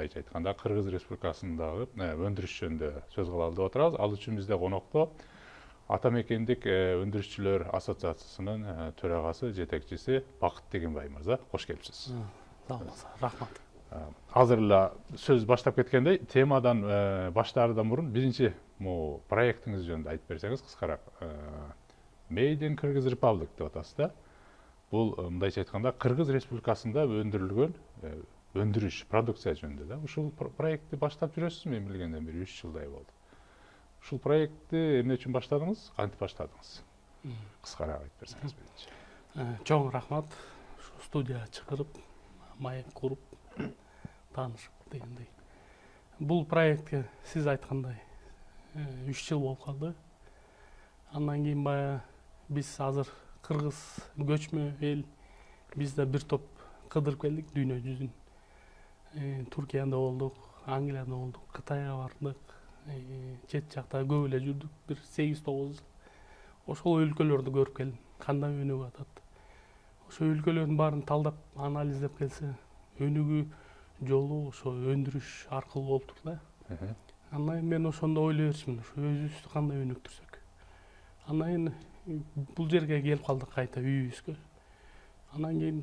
мындайча айтканда Кыргыз Республикасындагы өндүрүш жөнүндө сөз кылалы деп отурабыз. Ал үчүн бизде конокто Ата мекендик өндүрүшчүлөр ассоциациясынын төрагасы, жетекчиси Бакыт Тегенбай мырза. Кош келипсиз. Сау болуңуз. Рахмат. Азыр эле сөз баштап кеткендей, темадан баштаардан мурун биринчи проектиңиз жөнүндө айтып берсеңиз кыскараак. Made in Kyrgyz Republic деп атасыз да. Бул мындайча айтканда Кыргыз Республикасында өндүрүлгөн өндүрүш, продукция жөнүндө да. Ушул проектти баштап жүрөсүз, мен билгенден бери 3 жылдай болду. Ушул проектти эмне үчүн баштадыңыз, кантип баштадыңыз? Кыскараак айтып берсеңиз биринчи. Чоң рахмат. Ушу студияга чакырып, маек куруп, таанышып дегендей. Бул проектке сиз айткандай 3 жыл болуп калды. Андан кийин баягы биз азыр кыргыз көчмө эл, биз да бир топ кыдырып келдик дүйнө жүзүн. Туркияда болдук, Англияда болдук, Кытайга бардык. Чет жакта көп эле жүрдүк, бир 8-9 жыл. Ошол өлкөлөрдү көрүп келдим, кандай өнүгүп атат. Ошо өлкөлөрдүн баарын талдап, анализдеп келсе, өнүгүү жолу ошо өндүрүш аркылуу болуп тур да. Андан кийин мен ошондо ойлой берчимин, ошо өзүбүздү кандай өнүктүрсөк. Андан кийин бул жерге келип калдык кайта үйүбүзгө. Андан кийин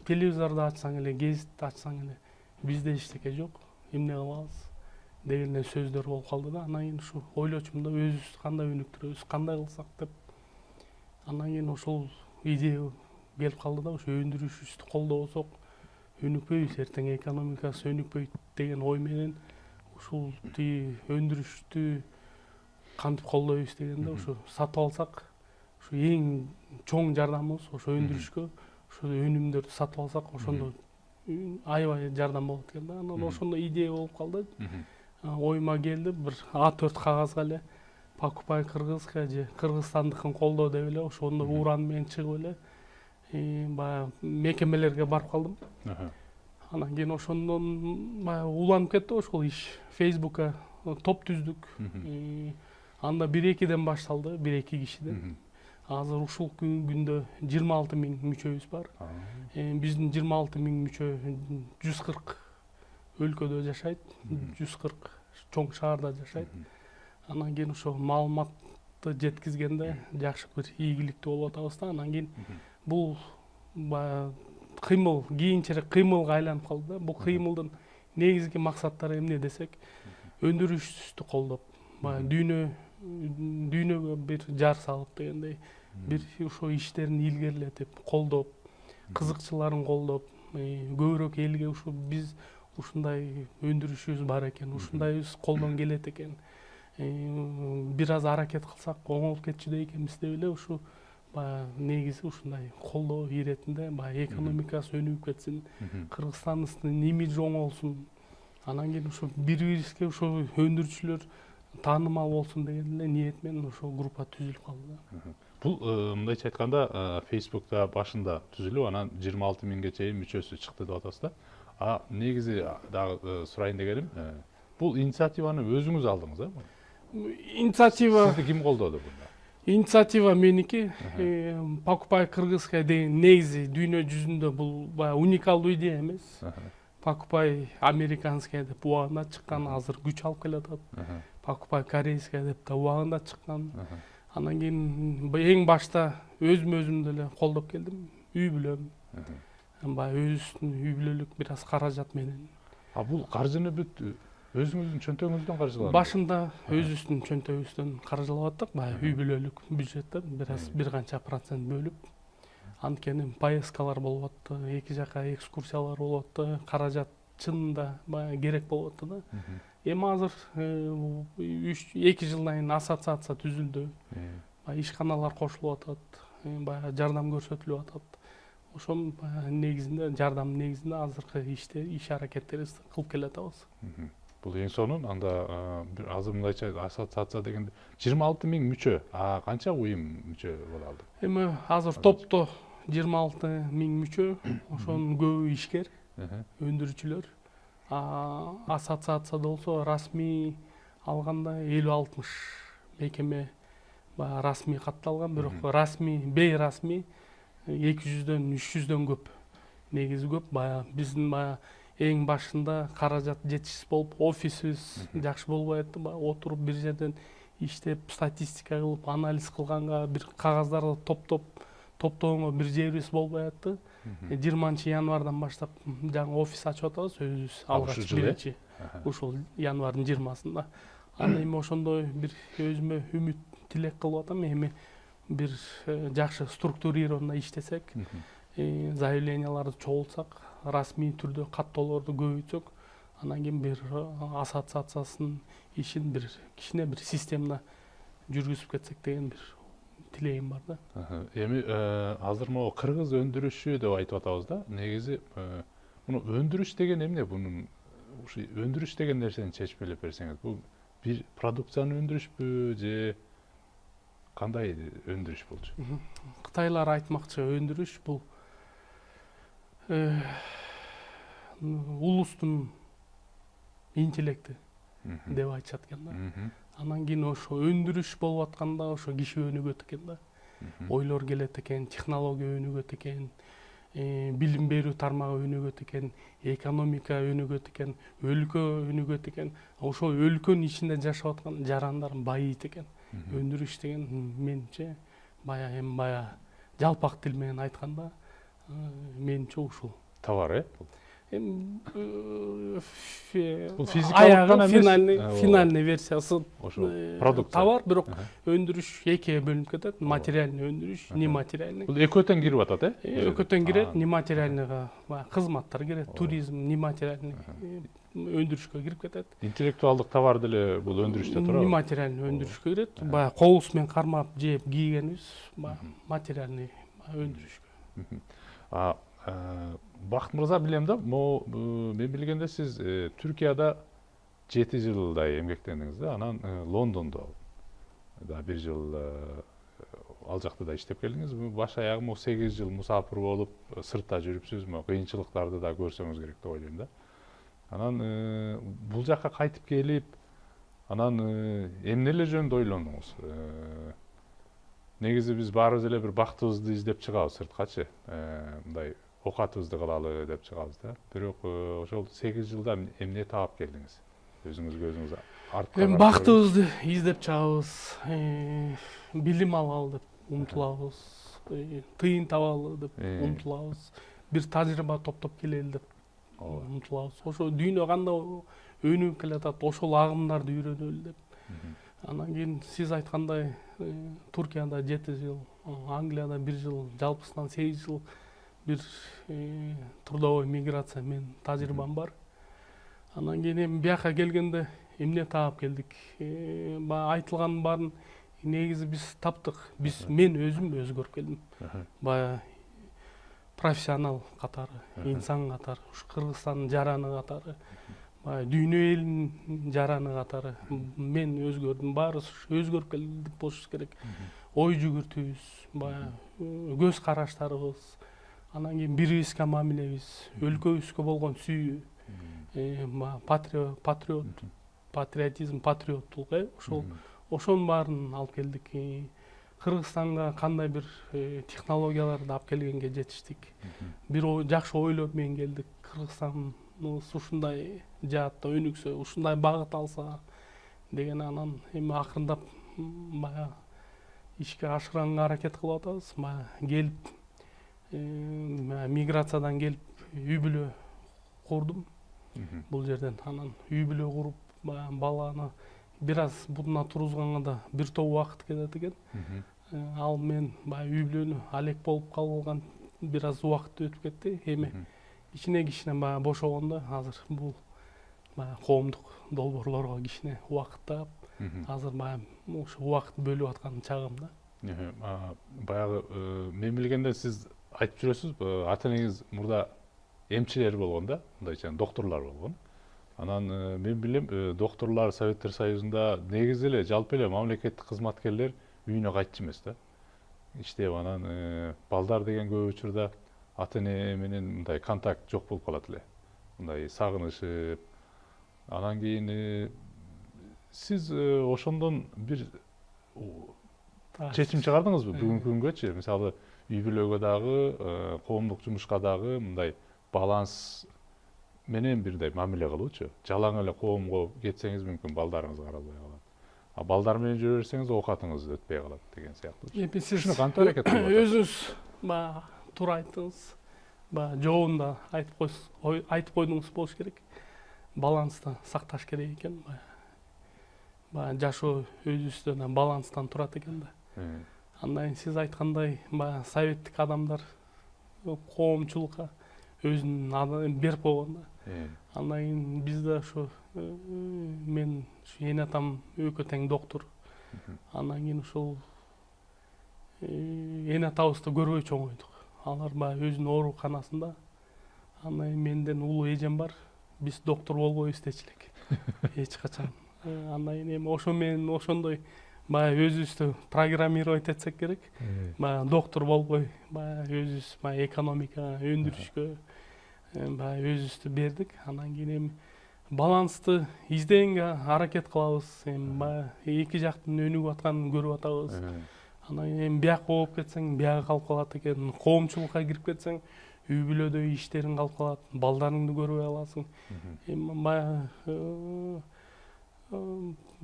телевизорду ачсаң эле, гезитти ачсаң эле, бизде эчтеке жок, эмне кылабыз деген сөздөр болуп калды да. Андан кийин ушу ойлочумун да, өзүбүздү кандай өнүктүрөбүз, кандай кылсак деп. Андан кийин ошол идея келип калды да, ошо өндүрүшүбүздү колдобосок өнүкпөйбүз, эртең экономикасы өнүкпөйт деген ой менен ушул өндүрүштү кантип колдойбуз дегенде, ошо сатып алсак, ошо эң чоң жардамыбыз ошо өндүрүшкө, ошо өнүмдөрдү сатып алсак, ошондо аябай жардам болот экен да. Анан ошондо идея болуп калды. Оюма келди, бир A4 кагазга эле покупай кыргызская же кыргызстандыкын колдоо деп эле ошондо уран менен чыгып эле баягы мекемелерге барып калдым. Анан кийин ошондон баягы уланып кетти ошол иш. Facebook'ка топ түздүк. Анда 1-2ден башталды, 1-2 кишиден. Азыр ушул күндө 26 000 мүчөбүз бар. Биздин 26 000 мүчө 140 өлкөдө жашайт, 140 чоң шаарда жашайт. Анан кийин ошо маалыматты жеткизгенде жакшы бир ийгиликтүү болуп атабыз да. Анан кийин бул баягы кыймыл, кийинчерээк кыймылга айланып калды да. Бул кыймылдын негизги максаттары эмне десек, өндүрүшүбүздү колдоп, баягы дүйнөгө бир жар салып дегендей, бир ошо иштерин илгерилетип, колдоп, кызыкчыларын колдоп, көбүрөөк элге ушу биз ушундай өндүрүшүбүз бар экен, ушундайбыз колдон келет экен, бир аз аракет кылсак оңолуп кетчүдөй экенбиз деп эле ушу баягы негизи ушундай колдоо иретинде, баягы экономикасы өнүгүп кетсин, Кыргызстандын имиджи оңолсун. Анан кийин ушу бири-бирибизге ошо өндүрүчүлөр таанымал болсун деген эле ниет менен ошол группа түзүлүп калды да. Бул мындайча айтканда Facebook'та башында түзүлүп, анан 26 000ге чейин мүчөсү чыкты деп атасыз да. Негизи дагы сурайын дегеним, бул инициативаны өзүңүз алдыңыз, Инициатива сизди ким колдоду бунда? Инициатива меники. Покупай кыргызская деген негизи дүйнө жүзүндө бул баягы уникалдуу идея эмес. Покупай американская деп убагында чыккан, азыр күч алып келатат. Покупай корейская деп да убагында чыккан. Анан кийин эң башта өзүм деле колдоп келдим, үй бүлөм. Баягы өзүбүздүн үй бүлөлүк бир аз каражат менен. Бул каржыны бүт өзүңүздүн чөнтөгүңүздөн каржыландыңыз? Башында өзүбүздүн чөнтөгүбүздөн каржылап аттык, баягы үй бүлөлүк бюджеттен бир канча процент бөлүп. Анткени поездкалар болуп атты, эки жака экскурсиялар болуп атты, каражат чынында баягы керек болуп атты да. Эми азыр 2 жылдан кийин ассоциация түзүлдү. Ишканалар кошулуп атат, баягы жардам көрсөтүлүп атат. Ошонун негизинде, жардамдын негизинде азыркы иш аракеттерибизди кылып келатабыз. Бул эң сонун, анда азыр мындайча ассоциация дегенде 26 000 мүчө, канча уюм мүчө боло алды? Эми азыр топто 26 000 мүчө, ошонун көбү ишкер, өндүрүүчүлөр. Ассоциацияда болсо расмий алганда 50-60 мекеме расмий катталган, бирок расмий, бейрасмий 200-дөн 300-дөн көп. Негизи көп, баягы биздин эң башында каражат жетишсиз болуп, офисибиз жакшы болбой атты. Отуруп бир жерден иштеп, статистика кылып, анализ кылганга, бир кагаздарды топтогонго бир жерибиз болбой атты. 20-январдан баштап жаңы офис ачып атабыз өзүбүз. Алгач биринчи ушул январдын 20-сында. Аны эми ошондой бир өзүмө үмүт тилек кылып атам. Эми бир жакшы структурированно иштесек, заявленияларды чогултсак, расмий түрдө каттоолорду көбөйтсөк, анан кийин бир ассоциациясынын ишин бир кичине бир системно жүргүзүп кетсек деген бир тилегим бар да. Эми азыр могу кыргыз өндүрүшү деп айтып атабыз да. Негизи муну өндүрүш деген эмне? Бунун ушу өндүрүш деген нерсени чечип берсеңиз, бул бир продукцияны өндүрүшпү же кандай өндүрүш болчу? Кытайлар айтмакчы өндүрүш бул улустун интеллекти деп айтышат экен да. Анан кийин ошо өндүрүш болуп атканда ошо киши өнүгөт экен да. Ойлор келет экен, технология өнүгөт экен, билим берүү тармагы өнүгөт экен, экономика өнүгөт экен, өлкө өнүгөт экен. Ошол өлкөнүн ичинде жашап аткан жарандар байыйт экен. Өндүрүш деген менимче баягы жалпак тил менен айтканда менимче ушул. Товар, Бул физикалык финальный версиясы продукт. Товар, бирок өндүрүш экиге бөлүнүп кетет. Материальный өндүрүш, нематериальный. Бул экөө тең кирип атат, Экөө кирет, нематериальныйга кызматтар кирет, туризм, нематериальный өндүрүшкө кирип кетет. Интеллектуалдык товар деле бул өндүрүштө турабы? Нематериальный өндүрүшкө кирет. Баягы колубуз менен кармап, жеп, кийгенибиз материальный өндүрүшкө. Бакыт мырза, билем да, мен билгенде сиз Түркияда 7 жылдай эмгектендиңиз да, анан Лондондо да 1 жыл ал жакта да иштеп келдиңиз. Баш аягы 8 жыл мусафир болуп, сыртта жүрүпсүз, кыйынчылыктарды да көрсөңүз керек деп ойлойм да. Анан бул жакка кайтып келип, анан эмнелер жөнүндө ойлондуңуз? Негизи биз баарыбыз эле бир бактыбызды издеп чыгабыз сырткачы, мындай окатыбызды кылалы деп чыгабыз да. Бирок ошол 8 жылда эмне таап келдиңиз? Өзүңүзгө өзүңүз артка бактыбызды издеп чыгабыз, билим алалы деп умтулабыз, тыйын табалы деп умтулабыз, бир тажрыйба топтоп келели деп умтулабыз. Ошо дүйнө кандай өнүгүп келатат, ошол агымдарды үйрөнөлү деп. Анан кийин сиз айткандай Туркияда 7 жыл, Англияда 1 жыл, жалпысынан 8 жыл бир трудовой миграция мен тажрыйбам бар. Анан кийин эми бияка келгенде эмне таап келдик? Айтылганын баарын негизи биз таптык. Мен өзүм өзгөрүп келдим. Баягы профессионал катары, инсан катары, ушу Кыргызстандын жараны катары, дүйнө элинин жараны катары мен өзгөрдүм. Баарыбыз өзгөрүп келдик болушубуз керек. Ой жүгүртүүбүз, баягы көз караштарыбыз, анан кийин бирибизге мамилебиз, өлкөбүзгө болгон сүйүү, патриотизм, патриоттулук, ошонун баарын алып келдик. Кыргызстанга кандай бир технологияларды алып келгенге жетиштик. Бир жакшы ойлор менен келдик. Кыргызстаныбыз ушундай жаатта өнүксө, ушундай багыт алса деген. Анан эми акырындап баягы ишке ашыранга аракет кылып атабыз. Келип миграциядан келип үй бүлө курдум бул жерден. Анан үй бүлө куруп, баланы бир аз бутуна тургузганга да бир топ убакыт кетет экен. Ал мен үй бүлөнү алек болуп калган бир аз убакыт өтүп кетти. Эми кичине бошогондо азыр бул коомдук долбоорлорго кичине убакыт таап, азыр ушу убакыт бөлүп аткан чагым да. Баягы мен билгенде сиз айтып жүрөсүз, ата энеңиз мурда эмчилер болгон да, мындайча докторлор болгон. Анан мен билем, докторлор Советтер Союзунда негизи эле жалпы эле мамлекеттик кызматкерлер үйүнө кайтчу эмес да. Иштеп, анан балдар деген көп учурда ата эне менен мындай контакт жок болуп калат эле. Мындай сагынышып. Анан кийин сиз ошондон бир чечим чыгардыңызбы бүгүнкү күнгөчү? Мисалы, үй бүлөгө дагы, коомдук жумушка дагы мындай баланс менен бирдей мамиле кылуучу. Жалаң эле коомго кетсеңиз мүмкүн балдарыңыз каралбай калат. А балдар менен жүрө берсеңиз оокатыңыз өтпөй калат деген сыяктуу. Эми сиз Ушуну кантип аракет кылып атасыз? өзүңүз баягы туура айттыңыз. Баягы жообунда айтып койдуңуз болуш керек. Балансты сакташ керек экен. Баягы жашоо өзүбүздө баланстан турат экен да. Андан кийин сиз айткандай баягы советтик адамдар коомчулукка өзүнүн берип койгон да. Андан кийин бизде ушу мен эне атам экөө тең доктур. Андан кийин ушул эне атабызды көрбөй чоңойдук. Алар баягы өзүнүн ооруканасында. Андан кийин менден улуу эжем бар. Биз доктор болбойбуз дечү элек. Эч качан. Андан кийин эми ошо менен ошондой баягы өзүбүздү программировать этсек керек. Баягы доктор болбой, баягы өзүбүз баягы экономика, өндүрүшкө баягы өзүбүздү бердик. Андан кийин эми балансты издегенге аракет кылабыз. Эми баягы эки жактын өнүгүп атканын көрүп атабыз. Анан кийин эми биякка болуп кетсең, бияга калып калат экен. Коомчулукка кирип кетсең, үй бүлөдө иштериң калып калат, балдарыңды көрбөй каласың. Эми баягы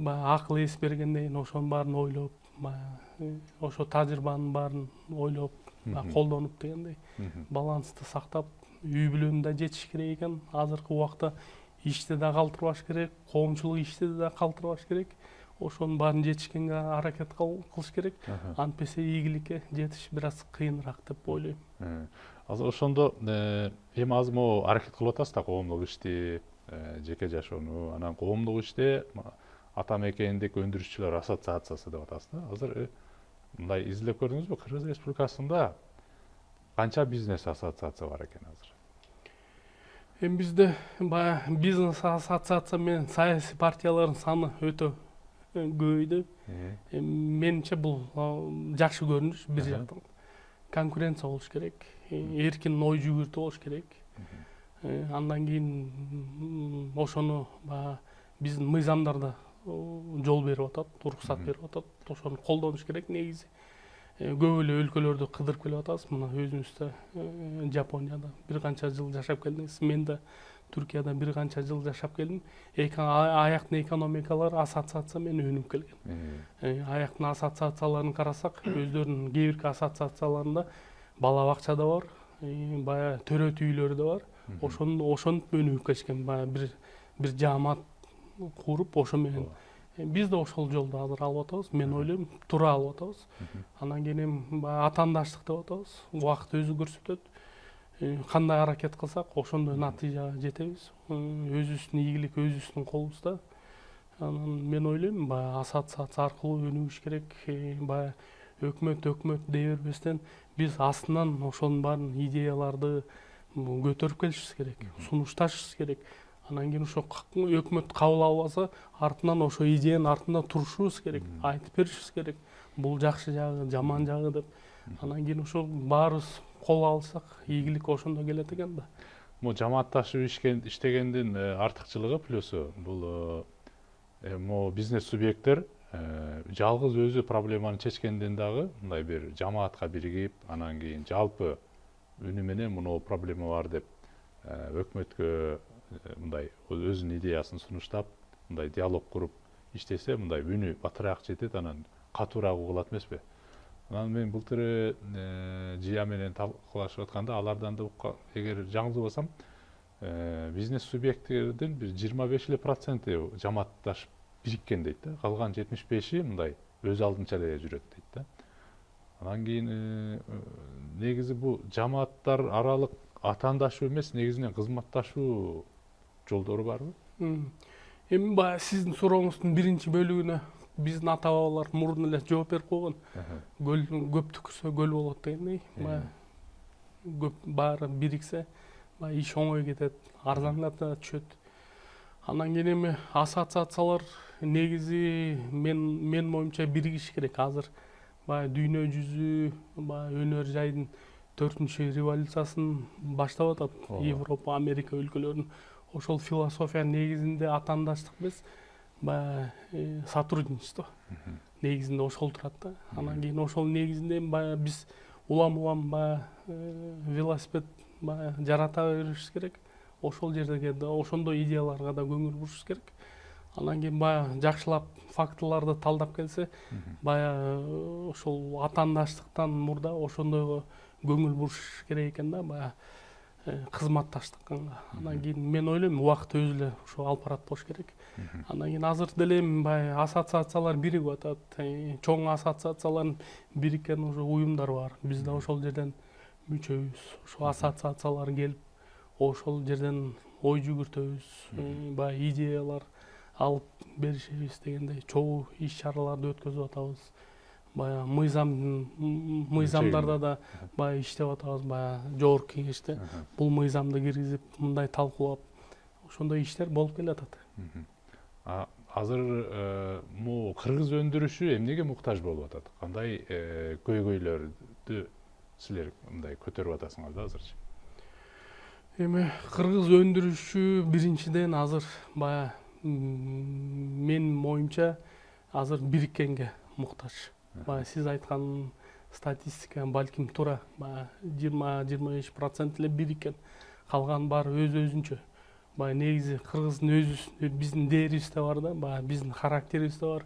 акыл эс бергенден кийин ошонун баарын ойлоп, баягы ошо тажрыйбанын баарын ойлоп, колдонуп дегендей балансты сактап, үй бүлөнү да жетиш керек экен. Азыркы убакта ишти да калтырбаш керек, коомчулук ишти да калтырбаш керек. Ошонун баарын жетишкенге аракет кылыш керек. Антпесе ийгиликке жетиш бир аз кыйыныраак деп ойлойм. Азыр ошондо эми азыр могу аракет кылып атасыз да коомдук ишти, жеке жашоону, анан коомдук иште ата мекендик өндүрүшчүлөр ассоциациясы деп атасыз да. Азыр мындай изилдеп көрдүңүзбү? Кыргыз Республикасында канча бизнес ассоциация бар экен азыр? Эми бизде баягы бизнес ассоциация менен саясий партиялардын саны өтө көбөйдү. Менимче бул жакшы көрүнүш. Бир жактан конкуренция болуш керек, эркин ой жүгүртүү болуш керек. Андан кийин ошону баягы биздин мыйзамдарда жол берип атат, уруксат берип атат. Ошону колдонуш керек негизи. Көп эле өлкөлөрдү кыдырып келип атабыз. Мына өзүбүздө Жапонияда бир канча жыл жашап келдиңиз. Мен да Түркияда бир канча жыл жашап келдим. Аяктын экономикалар ассоциация менен өнүгүп келген. Аяктын ассоциацияларын карасак, өздөрүнүн кээ бирки ассоциацияларында бала бакча да бар, баягы төрөт үйлөр да бар. Ошонуп өнүгүп келишкен. Баягы бир жаамат куруп, ошо менен биз да ошол жолду азыр алып атабыз. Мен ойлойм, туура алып атабыз. Анан кийин эми атаандаштык деп атабыз. Убакыт өзү көрсөтөт. Кандай аракет кылсак, ошондой натыйжага жетебиз. Өзүбүздүн ийгилик өзүбүздүн колубузда. Анан мен ойлойм, баягы ассоциация аркылуу өнүгүш керек. Баягы өкмөт дей бербестен биз астынан ошонун баарын идеяларды көтөрүп келишибиз керек, сунушташыбыз керек. Анан кийин ошо өкмөт кабыл албаса, артынан ошо идеянын артында турушубуз керек, айтып беришибиз керек. Бул жакшы жагы, жаман жагы деп. Анан кийин ошол баарыбыз кол алсак, ийгилик ошондо келет экен да. Могу жамаатташып иштегендин артыкчылыгы плюсу бул могу бизнес субъекттер жалгыз өзү проблеманы чечкенден дагы мындай бир жамаатка биригип, анан кийин жалпы үнү менен мына проблема бар деп өкмөткө мындай өзүнүн идеясын сунуштап, мындай диалог куруп иштесе, мындай үнү батыраак жетет, анан катуураак угулат эмеспи? Анан мен былтыр жыя менен талкуулашып атканда алардан да эгер жаңылбасам, бизнес субъекттердин бир 25% жамаатташып бириккен дейт да. Калган 75-и мындай өз алдынча эле жүрөт дейт да. Анан кийин негизи бул жамааттар аралык атаандашуу эмес, негизинен кызматташуу жолдору барбы? Эми баягы сиздин сурооңуздун биринчи бөлүгүнө биздин ата бабалар мурун эле жооп берип койгон. Көп түкүрсө көл болот дегендей. Көп баары бириксе, иш оңой кетет, арзандап да түшөт. Анан кийин эми ассоциациялар негизи мен моюмча биригиш керек. Азыр баягы дүйнө жүзү, баягы өнөр жайдын 4-чү революциясын баштап атат. Европа, Америка өлкөлөрүнүн ошол философия негизинде атаандаштык эмес, баягы сотрудничество негизинде ошол турат да. Анан кийин ошол негизинде баягы биз улам баягы велосипед баягы жарата беришибиз керек. ошол жерге да ошондой идеяларга да көңүл буруш керек. Анан кийин баягы жакшылап фактыларды талдап келсе, баягы ошол атаандаштыктан мурда ошондойго көңүл буруш керек экен да, баягы кызматташтыкка. Анан кийин мен ойлойм убакыт өзү эле ошо алып барат болуш керек. Андан кийин азыр деле эми баягы ассоциациялар биригип атат. Чоң ассоциациялардын бириккен уже уюмдар бар. Биз да ошол жерден мүчөбүз. Ошол ассоциациялар келип, ошол жерден ой жүгүртөбүз, баягы идеялар алып беришебиз дегендей чогуу иш-чараларды өткөзүп атабыз. Баягы мыйзамдарда да баягы иштеп атабыз, баягы жогорку кеңеште бул мыйзамды киргизип, мындай талкуулап, ошондой иштер болуп келатат. Азыр могу кыргыз өндүрүшү эмнеге муктаж болуп атат? Кандай көйгөйлөрдү силер мындай көтөрүп атасыңар да азырчы? Эми кыргыз өндүрүшү биринчиден азыр баягы менин оюмча азыр бириккенге муктаж. Баягы сиз айткан статистика балким туура. Баягы 20-25% эле бириккен. Калган баары өз-өзүнчө. Баягы негизи кыргыздын өзү биздин дээрибизде бар да, баягы биздин характерибизде бар.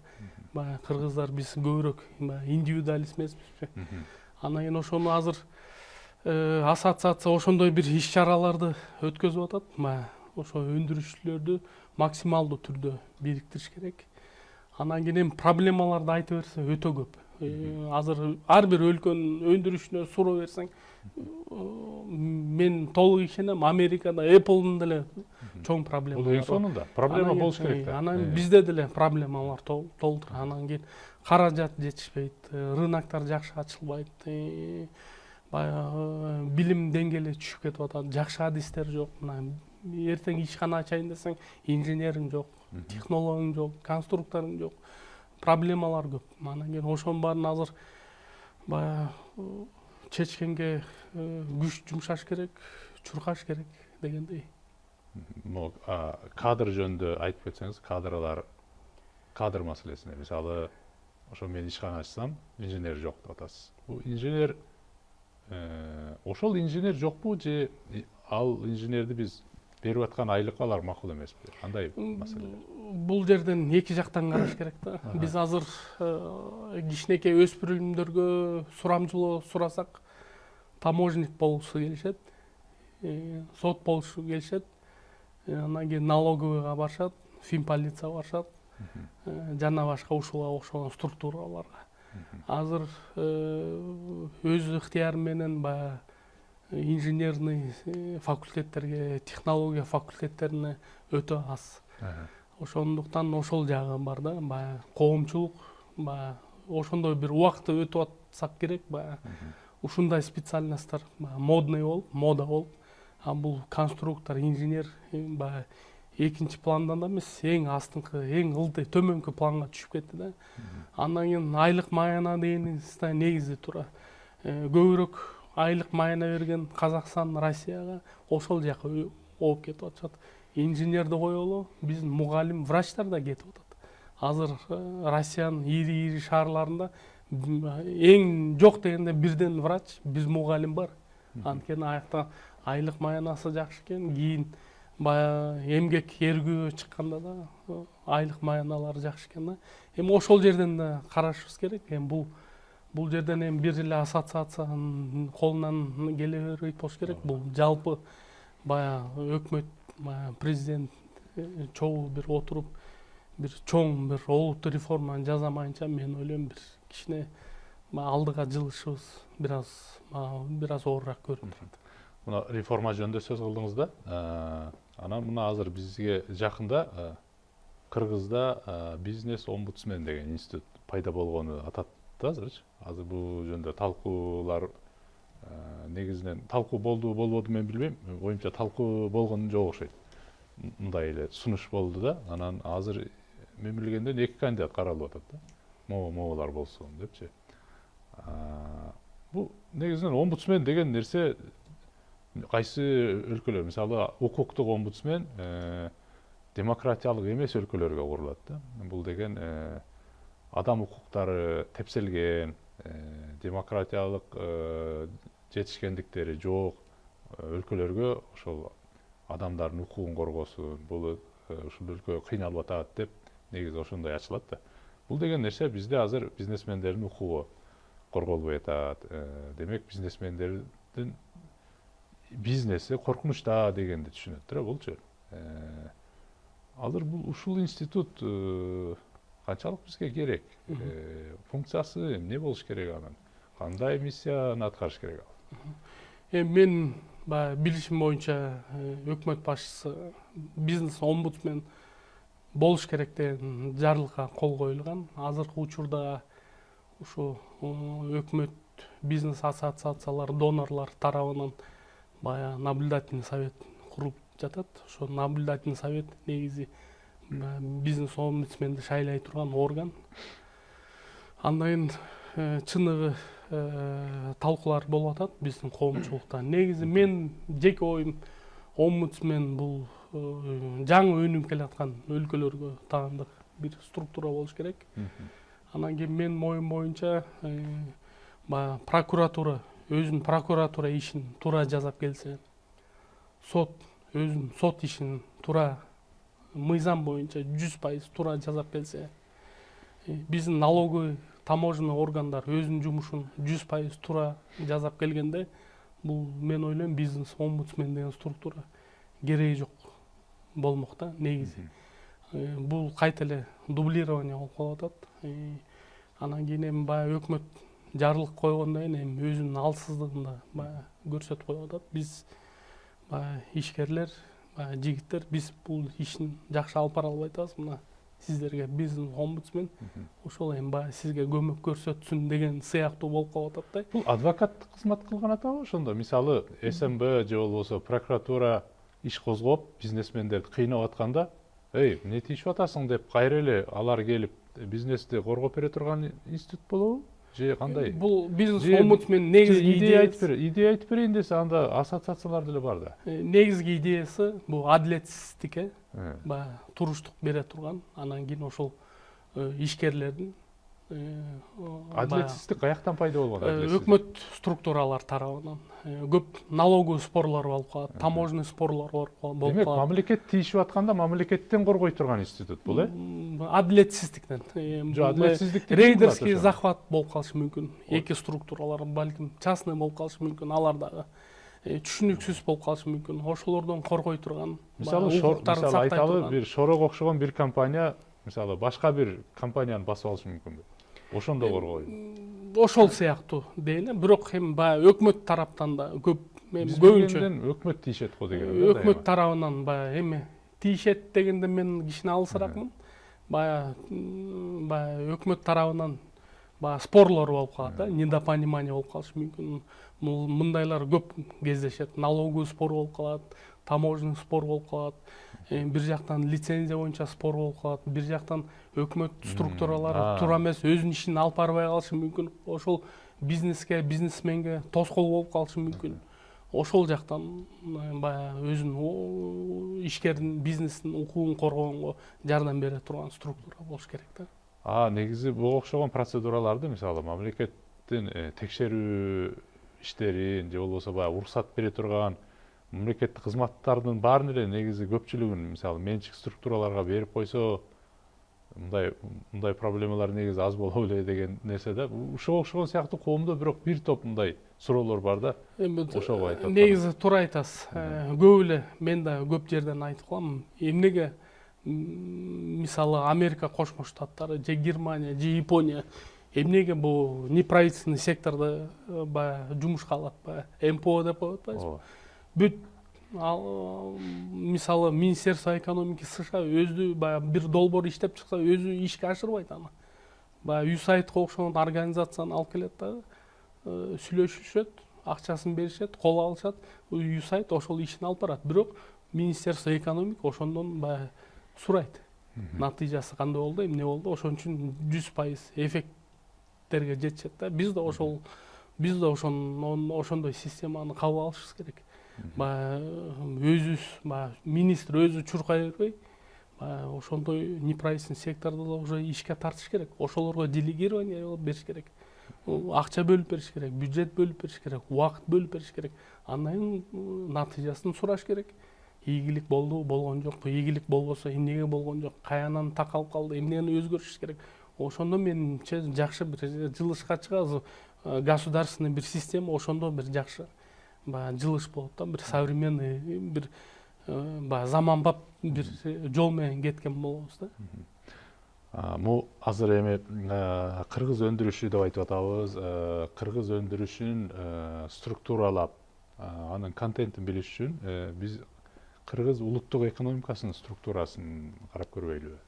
Баягы кыргыздар биз көбүрөөк индивидуалист эмеспизби? Анан кийин ошону азыр ассоциация ошондой бир иш-чараларды өткөзүп атат. Баягы ошо өндүрүшчүлөрдү максималдуу түрдө бириктириш керек. Анан кийин проблемаларды айтып берсе өтө көп. Азыр ар бир өлкөнүн өндүрүшүнө суроо берсең, мен толук ишенем, Америкада Apple'дун деле чоң проблемалары. Бул эң сонунда проблема болуш керек да. Анан бизде деле проблемалар толтур. Анан кийин каражат жетишпейт, рыноктор жакшы ачылбайт, баягы билим деңгээли түшүп кетип атат, жакшы адистер жок. Мына эртең ишкана ачайын десең, инженериң жок, технологиң жок, конструкторуң жок, проблемалар көп. Анан кийин ошонун баарын азыр баягы чечкенге күч жумшаш керек, чуркаш керек дегендей. Кадр жөнүндө айтып кетсеңиз, кадр маселесине, мисалы, ошо мен ишкана ачсам, инженер жок деп атасыз. Бул инженер ошол инженер жокпу же ал инженерди биз берип аткан айлыкалар макул эмеспи? Кандай маселе? Бул жерден эки жактан караш керек да. Биз азыр кичинекей өспүрүмдөргө сурамжылоо сурасак, таможник болгусу келишет, сот болушу келишет, андан кийин налоговыйга барышат, финполицияга барышат, жана башка ушуга окшогон структураларга. Азыр өз ыктыяры менен баягы инженерный факультеттерге, технология факультеттерине өтө аз. Ошондуктан ошол жагы бар да, баягы коомчулук, баягы ошондой бир убакыт өтүп атсак керек, баягы ушундай специальностьтар модный болуп, мода болуп, бул конструктор, инженер баягы экинчи планда да эмес, эң астыңкы, эң ылдый төмөнкү планга түшүп кетти да. Андан кийин айлык маяна дегениңиз да негизи туура. Көбүрөөк айлык маяна берген Казакстан, Россияга ошол жака ооп кетип атышат. Инженерди коелу, биздин мугалим, врачтар да кетип атат. Азыр Россиянын ири шаарларында эң жок дегенде бирден врач, биз мугалим бар. Анткени аякта айлык маянасы жакшы экен, кийин баягы эмгек эргүү чыкканда да айлык маяналары жакшы экен да. Эми ошол жерден да карашыбыз керек. Эми бул жерден эми бир эле ассоциациянын колунан келе бербейт болуш керек. Бул жалпы баягы өкмөт, президент чогуу бир отуруп, бир чоң бир олуттуу реформаны жасамайынча мен ойлойм бир кичине алдыга жылышыбыз бир аз оорураак көрүнүп турат. Мына реформа жөнүндө сөз кылдыңыз да. Анан мына азыр бизге жакында Кыргызда бизнес омбудсмен деген институт пайда болгону атат да азырчы. Азыр бул жөнүндө талкуулар негизинен талкуу болбоду мен билбейм. Оюмча талкуу болгон жок окшойт. Мындай эле сунуш болду да. Анан азыр мен билгенден 2 кандидат каралып атат да. Могулар болсун депчи. Бул негизинен омбудсмен деген нерсе кайсы өлкөлөр, мисалы укуктук омбудсмен демократиялык эмес өлкөлөргө курулат да. Бул деген адам укуктары тепселген, демократиялык жетишкендиктери жок өлкөлөргө ошол адамдардын укугун коргосун, бул ушул өлкө кыйналып атат деп негизи ошондой ачылат да. Бул деген нерсе бизде азыр бизнесмендердин укугу корголбой атат. Демек бизнесмендердин бизнеси коркунучта дегенди түшүнөт да булчу. Азыр ушул институт канчалык бизге керек? Функциясы эмне болуш керек анын? Кандай миссияны аткарыш керек ал? Мен билишим боюнча өкмөт башчысы бизнес омбудсмен болуш керек деген жарлыкка кол коюлган. Азыркы учурда ушу өкмөт, бизнес ассоциациялар, донорлор тарабынан наблюдательный совет куруп жатат. Ошо наблюдательный совет негизи бизнес омбудсменди шайлай турган орган. Андан кийин чыныгы талкуулар болуп атат биздин коомчулукта. Негизи мен жеке оюм омбудсмен бул жаңы өнүгүп келаткан өлкөлөргө таандык бир структура болуш керек. Анан кийин мен оюм боюнча прокуратура өзүнүн прокуратура ишин туура жасап келсе, сот өзүнүн сот ишин туура мыйзам боюнча 100% туура жасап келсе, биздин налоговый таможенный органдар өзүнүн жумушун 100% туура жасап келгенде, бул мен ойлойм бизнес омбудсмен деген структура кереги жок болмок да негизи. Бул кайта эле дублирование болуп калып атат. Анан кийин эми баягы өкмөт жарлык койгондон кийин эми өзүнүн алсыздыгын да көрсөтүп коюп атат. Биз ишкерлер, жигиттер, биз бул ишин жакшы алып бара албай атабыз. Мына сиздерге бизнес омбудсмен ошол эми сизге көмөк көрсөтсүн деген сыяктуу болуп калып атат да. Бул адвокаттык кызмат кылган атабы ошондо? Мисалы, СМБ же болбосо прокуратура иш козгоп, бизнесмендерди кыйнап атканда, эмне тийишип атасың деп кайра эле алар келип бизнести коргоп бере турган институт болобу? Же кандай? Бул бизнес омбудсмен негизги идея айтып берейин десе, анда ассоциациялар деле бар да. Негизги идеясы бул адилетсиздикке туруштук бере турган. Анан кийин ошол ишкерлердин адилетсиздик каяктан пайда болгон? Өкмөт структуралар тарабынан көп налоговый спорлор болуп калат, таможенный спорлор болуп калат. Демек, мамлекет тийишип атканда мамлекеттен коргой турган институт бул, адилетсиздиктен. Рейдерский захват болуп калышы мүмкүн. Эки структуралар, балким частный болуп калышы мүмкүн, алар дагы түшүнүксүз болуп калышы мүмкүн. Ошолордон коргой турган. Мисалы айталы бир Шорого окшогон бир компания, мисалы башка бир компанияны басып алышы мүмкүнбү? Ошондо коргой. Ошол сыяктуу дейли. Бирок эми өкмөт тараптан да көп көбүнчө өкмөт тийишет го деген. Өкмөт тарабынан эми тийишет дегенде мен кичине алысыраакмын. Өкмөт тарабынан спорлор болуп калат да, недопонимание болуп калышы мүмкүн. Мындайлар көп кездешет. Налоговый спор болуп калат, таможенный спор болуп калат. Бир жактан лицензия боюнча спор болуп калат, бир жактан өкмөт структуралары туура эмес өзүнүн ишин алып барбай калышы мүмкүн. Ошол бизнеске, бизнесменге тоскоол болуп калышы мүмкүн. Ошол жактан өзүнүн ишкердин, бизнестин укугун коргогонго жардам бере турган структура болуш керек да. Негизи буга окшогон процедураларды, мисалы, мамлекеттин текшерүү иштерин же болбосо уруксат бере турган мамлекеттик кызматтардын баарын эле негизи көпчүлүгүн, мисалы, менчик структураларга берип койсо, мындай проблемалар негизи аз болобу эле деген нерсе да. Ушуга окшогон сыяктуу коомдо бирок бир топ мындай суроолор бар да. Ошого айтып атам. Негизи туура айтасыз. Көп эле мен да көп жерден айтып калам. Эмнеге мисалы Америка Кошмо Штаттары же Германия же Япония эмнеге бул неправительственный сектордо жумушка алат, МПО деп коет атпайсызбы? Бүт мисалы Министерство экономики США өзү бир долбоор иштеп чыкса, өзү ишке ашырбайт аны. USAID-га окшогон организацияны алып келет да, сүйлөшүшөт, акчасын беришет, кол алышат, USAID ошол ишин алып барат. Бирок Министерство экономики ошондон сурайт. Натыйжасы кандай болду, эмне болду? Ошон үчүн 100% эффекттерге жетишет да. Биз да ошондой системаны кабыл алышыбыз керек. Өзүбүз министр өзү чуркай бербей, ошондой неправительственный сектордо да уже ишке тартыш керек. Ошолорго делегирование кылып бериш керек. Акча бөлүп бериш керек, бюджет бөлүп бериш керек, убакыт бөлүп бериш керек. Андан кийин натыйжасын сураш керек. ийгилик болду, болгон жокпу, ийгилик болбосо эмнеге болгон жок, каянан такалып калды, эмнени өзгөртүш керек. Ошондо менимче жакшы бир жылышка чыгабыз, государственный бир система, ошондо бир жакшы баягы жылыш болот да, бир современный, бир баягы заманбап бир жол менен кеткен болобуз да. Бул азыр эми кыргыз өндүрүшү деп айтып атабыз. Кыргыз өндүрүшүн структуралап, анын контентин билиш үчүн биз кыргыз улуттук экономикасынын структурасын карап көрбөйлүбү?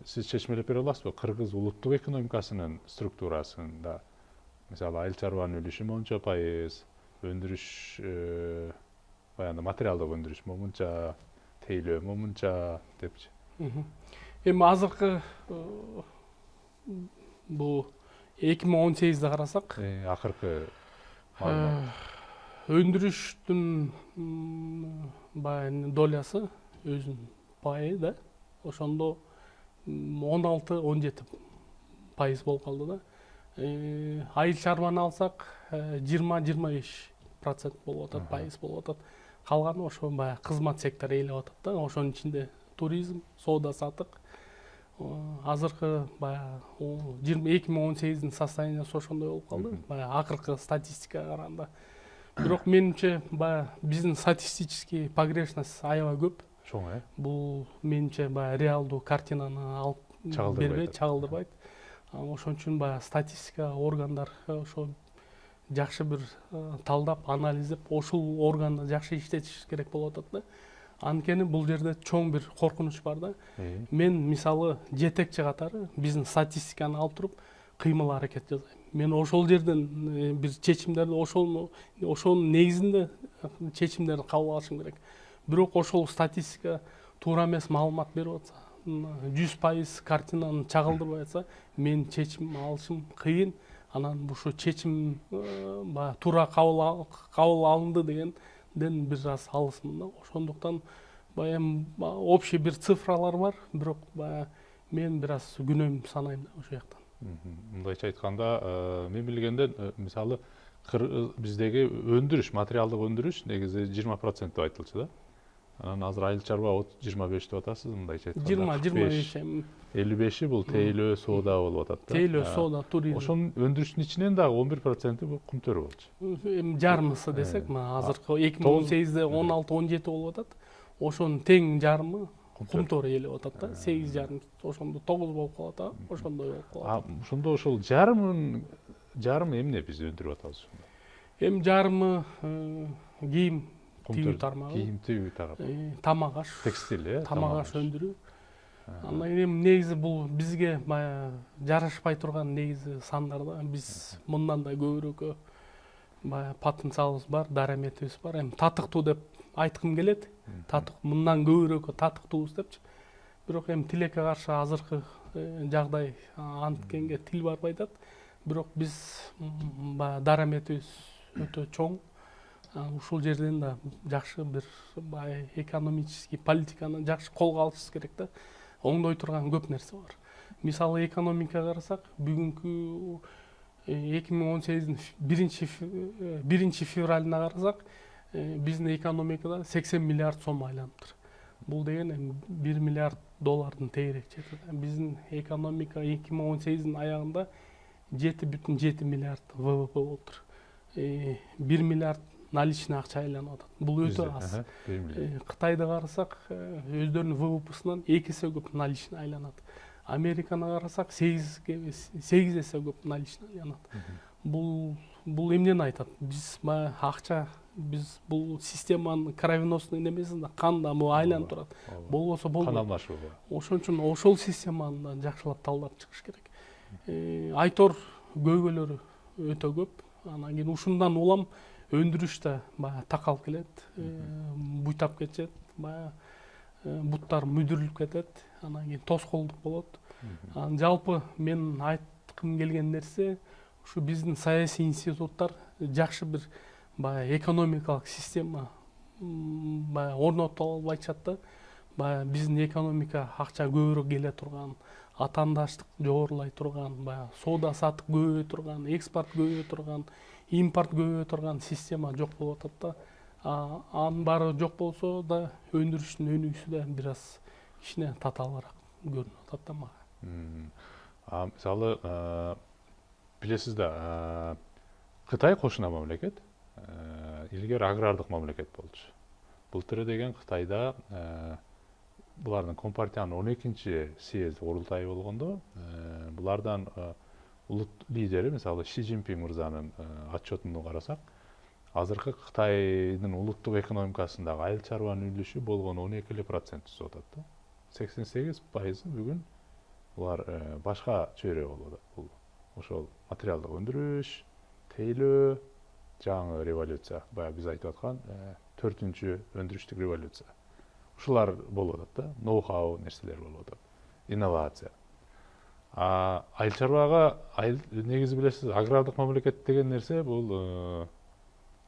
Сиз чечмелеп бере аласызбы? Кыргыз улуттук экономикасынын структурасында, мисалы, айыл чарбанын үлүшү монча пайыз, өндүрүш, баягы материалдык өндүрүш момунча, тейлөө момунча депчи. Эми азыркы бул 2018'de карасак, Акыркы өндүрүштүн баягы долясы өзүнүн пайы да, ошондо 16-17% болуп калды да. Айыл чарбаны алсак 20-25% болуп атат, пайыз болуп атат. Калганы ошо баягы кызмат сектору ээлеп атат да, ошонун ичинде туризм, соода сатык. Азыркы баягы 2018'дин состояниясы ошондой болуп калды, баягы акыркы статистикага караганда. Бирок менимче баягы биздин статистический погрешность аябай көп. чоң, Бул менимче баягы реалдуу картинаны алып бербейт, чагылдырбайт. Ошон үчүн баягы статистика органдар ошо жакшы бир талдап, анализдеп, ошол органды жакшы иштетиш керек болуп атат да. Анткени бул жерде чоң бир коркунуч бар да. Мен мисалы жетекчи катары биздин статистиканы алып туруп кыймыл аракет жасайм. Мен ошол жерден бир чечимдерди, ошонун негизинде чечимдерди кабыл алышым керек. Бирок ошол статистика туура эмес маалымат берип атса, 100% картинаны чагылдырбай атса, мен чечим алышым кыйын. Анан ушу чечим баягы туура кабыл алынды дегенден бир аз алысмын да. Ошондуктан баягы общий бир цифралар бар, бирок баягы мен бир аз күнөөм санайм да ошол жактан. Мындайча айтканда, мен билгенден, мисалы, биздеги өндүрүш, материалдык өндүрүш негизи 20% деп айтылчу да. Анан азыр айыл чарба 25 деп атасыз, мындайча айтканда. 20-25. 55-и бул тейлөө, соода болуп атат да. Тейлөө, соода, туризм. Ошонун өндүрүшүнүн ичинен дагы 11% бул кумтөр болчу. Эми жарымысы десек, азыркы 2018'de 16-17 болуп атат. Ошонун тең жарымы кумтөр ээлеп атат да. 8,5 ошондо 9 болуп калат да. Ошондой болуп калат. Ошондо ошол жарымы эмне биз өндүрүп атабыз? Эми жарымы кийим тигүү тармагы. Кийим тигүү тармагы. Тамак аш. Текстиль, тамак аш өндүрүү. Андан кийин негизи бул бизге жарашпай турган негизи сандар да. Биз мындан да көбүрөөккө баягы потенциалыбыз бар, дараметибиз бар. Эми татыктуу деп айткым келет. Мындан көбүрөөккө татыктуубуз депчи. Бирок эми тилекке каршы азыркы жагдай анткенге тил барбай атат. Бирок биз баягы дараметибиз өтө чоң. Ушул жерден да жакшы бир баягы экономический политиканы жакшы колго алышыбыз керек да. Оңдой турган көп нерсе бар. Мисалы экономикага карасак, бүгүнкү 2018'дин 1 февралына карасак, биздин экономикада 80 миллиард сом айланыптыр. Бул деген эми 1 миллиард доллардын тегерек жетет. Биздин экономика 2018'дин аягында 7,7 миллиард ВВП болуптур. 1 миллиард наличный акча айланып атат. Бул өтө аз. Кытайды карасак, өздөрүнүн ВВПсынан 2 эсе көп наличный айланат. Американы карасак 8 эсе көп наличный айланат. Бул эмнени айтат? Биз акча, биз бул системанын кровеносный немесинде канда бул айланып турат. Болбосо болбойт. Кан алмашуу. Ошон үчүн ошол системаны жакшылап талдап чыгыш керек. Айтор көйгөйлөрү өтө көп. Анан кийин ушундан улам өндүрүштө баягы такалып келет, буйтап кетет, баягы буттар мүдүрүлүп кетет, анан кийин тоскоолдук болот. Жалпы мен айткым келген нерсе, ушу биздин саясий институттар жакшы бир баягы экономикалык система баягы орнотуп албайчат да. Баягы биздин экономика акча көбүрөөк келе турган, атаандаштык жогорулай турган, баягы соода сатык көбөйө турган, экспорт көбөйө турган, импорт көбөйө турган система жок болуп атат да. Анын баары жок болсо да өндүрүштүн өнүгүшү да бир аз кичине татаалыраак көрүнүп атат да мага. Мисалы билесиз да, Кытай кошуна мамлекет, илгери агрардык мамлекет болчу. Былтыры деген Кытайда булардын Компартиянын 12-чи съезд курултайы болгондо, булардан улут лидери, мисалы Ши Цзиньпин мырзанын отчетун карасак, азыркы Кытайдын улуттук экономикасындагы айыл чарбанын үлүшү болгону 12% түзүп атат да. 88% бүгүн булар башка чөйрө болуп атат. Бул ошол материалдык өндүрүш, тейлөө, жаңы революция, баягы биз айтып аткан 4-чү өндүрүштүк революция. Ушулар болуп атат да, ноу-хау нерселер болуп атат, инновация. Айыл чарбага, негизи билесиз, агрардык мамлекет деген нерсе бул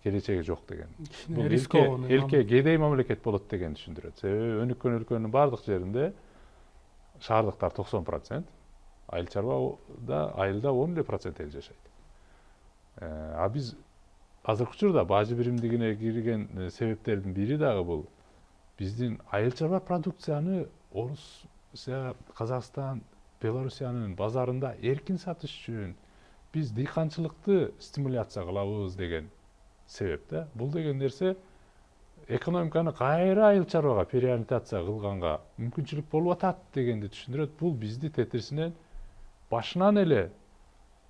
келечеги жок деген. Кичине рискованный. Элке кедей мамлекет болот деген түшүндүрөт. Себеби өнүккөн өлкөнүн бардык жеринде шаардыктар 90%, айыл чарбада айылда 10% эл жашайт. Биз азыркы учурда бажы биримдигине кирген себептердин бири дагы бул биздин айыл чарба продукцияны Орусия, Казакстан, Белоруссиянын базарында эркин сатыш үчүн биз дыйканчылыкты стимуляция кылабыз деген себеп да. Бул деген нерсе экономиканы кайра айыл чарбага переориентация кылганга мүмкүнчүлүк болуп атат дегенди түшүндүрөт. Бул бизди тетирисинен башынан эле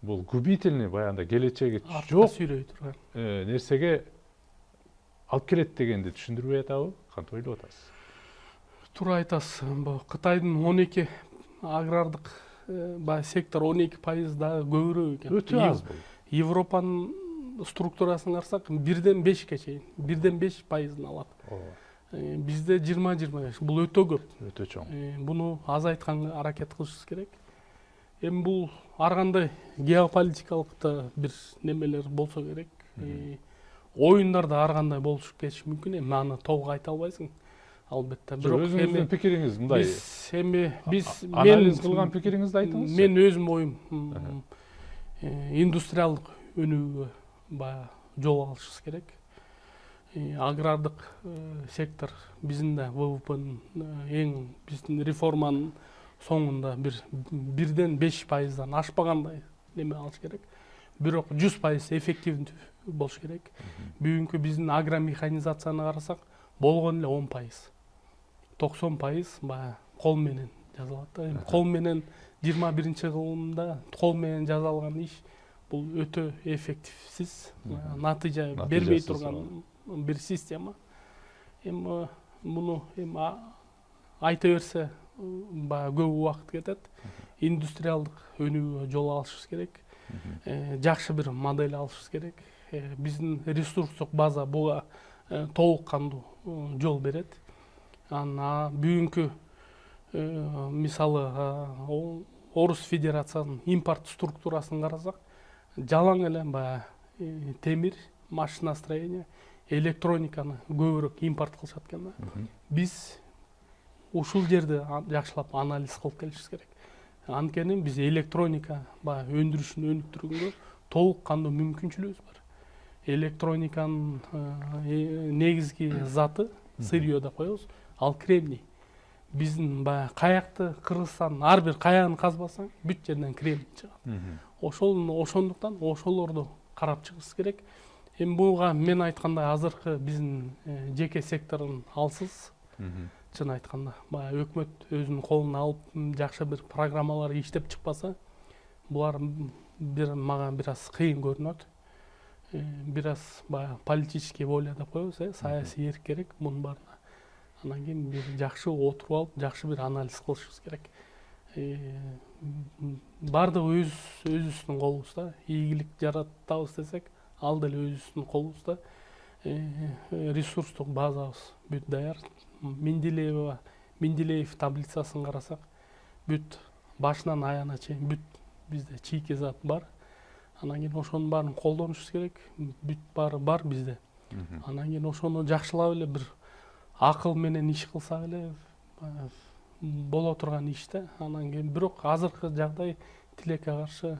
бул губительный, баягында келечеги жок сүйрөй турган нерсеге алып келет дегенди түшүндүрбөй атабы? Кантип ойлоп атасыз? Туура айтасыз. Бул Кытайдын 12 агрардык сектор 12% да көбүрөөк экен. Өтө аз бул. Европанын структурасын карасак 1-5 чейин, 1-5% алат. Бизде 20-25. Бул өтө көп. Өтө чоң. Буну азайтканга аракет кылышыбыз керек. Эми бул ар кандай геополитикалык да бир немелер болсо керек. Оюндар да ар кандай болуш кетиши мүмкүн. Эми аны толук айта албайсың. Албетте. Бирок өзүңүздүн пикириңиз мындай. Биз анализ кылган пикириңизди айтыңызчы. Мен өзүм оюм индустриалдык өнүгүүгө баягы жол алышыбыз керек. Агрардык сектор биздин да ВВПнын эң биздин реформанын соңунда 1-5%дан ашпагандай неме алыш керек. Бирок 100% эффективдүү болуш керек. Бүгүнкү биздин агромеханизацияны карасак, болгон эле 10%. 90% баягы кол менен жасалат да. Кол менен 21-кылымда кол менен жасалган иш бул өтө эффективсиз, натыйжа бербей турган бир система. Эми муну айта берсе баягы көп убакыт кетет. Индустриалдык өнүгүүгө жол алышыбыз керек. Жакшы бир модель алышыбыз керек. Биздин ресурстук база буга толук кандуу жол берет. Бүгүнкү мисалы Орус Федерациянын импорт структурасын карасак, жалаң эле баягы темир, машиностроение, электрониканы көбүрөөк импорт кылышат экен да. Биз ушул жерди жакшылап анализ кылып келишибиз керек. Анткени биз электроника баягы өндүрүшүн өнүктүргөнгө толук кандуу мүмкүнчүлүгүбүз бар. Электрониканын негизги заты сырье деп коебуз, ал кремний. Биздин баягы каякты Кыргызстан ар бир каягын казбасаң, бүт жерден кремний чыгат. Ошондуктан ошолорду карап чыгышыбыз керек. Эми буга мен айткандай азыркы биздин жеке сектордун алсыз, чын айтканда, баягы өкмөт өзүнүн колуна алып жакшы бир программалар иштеп чыкпаса, булар мага бир аз кыйын көрүнөт. Бир аз баягы политический воля деп коебуз, саясий эрк керек мунун баарына. Анан кийин бир жакшы отуруп алып, жакшы бир анализ кылышыбыз керек. Бардыгы өзүбүздүн колубузда. Ийгилик жаратабыз десек, ал деле өзүбүздүн колубузда. Ресурстук базабыз бүт даяр. Менделеев таблицасын карасак, бүт башынан аяна чейин бүт бизде чийки зат бар. Анан кийин ошонун баарын колдонушубуз керек. Бүт баары бар бизде. Анан кийин ошону жакшылап эле бир акыл менен иш кылсак эле боло турган иш да. Анан кийин бирок азыркы жагдай тилекке каршы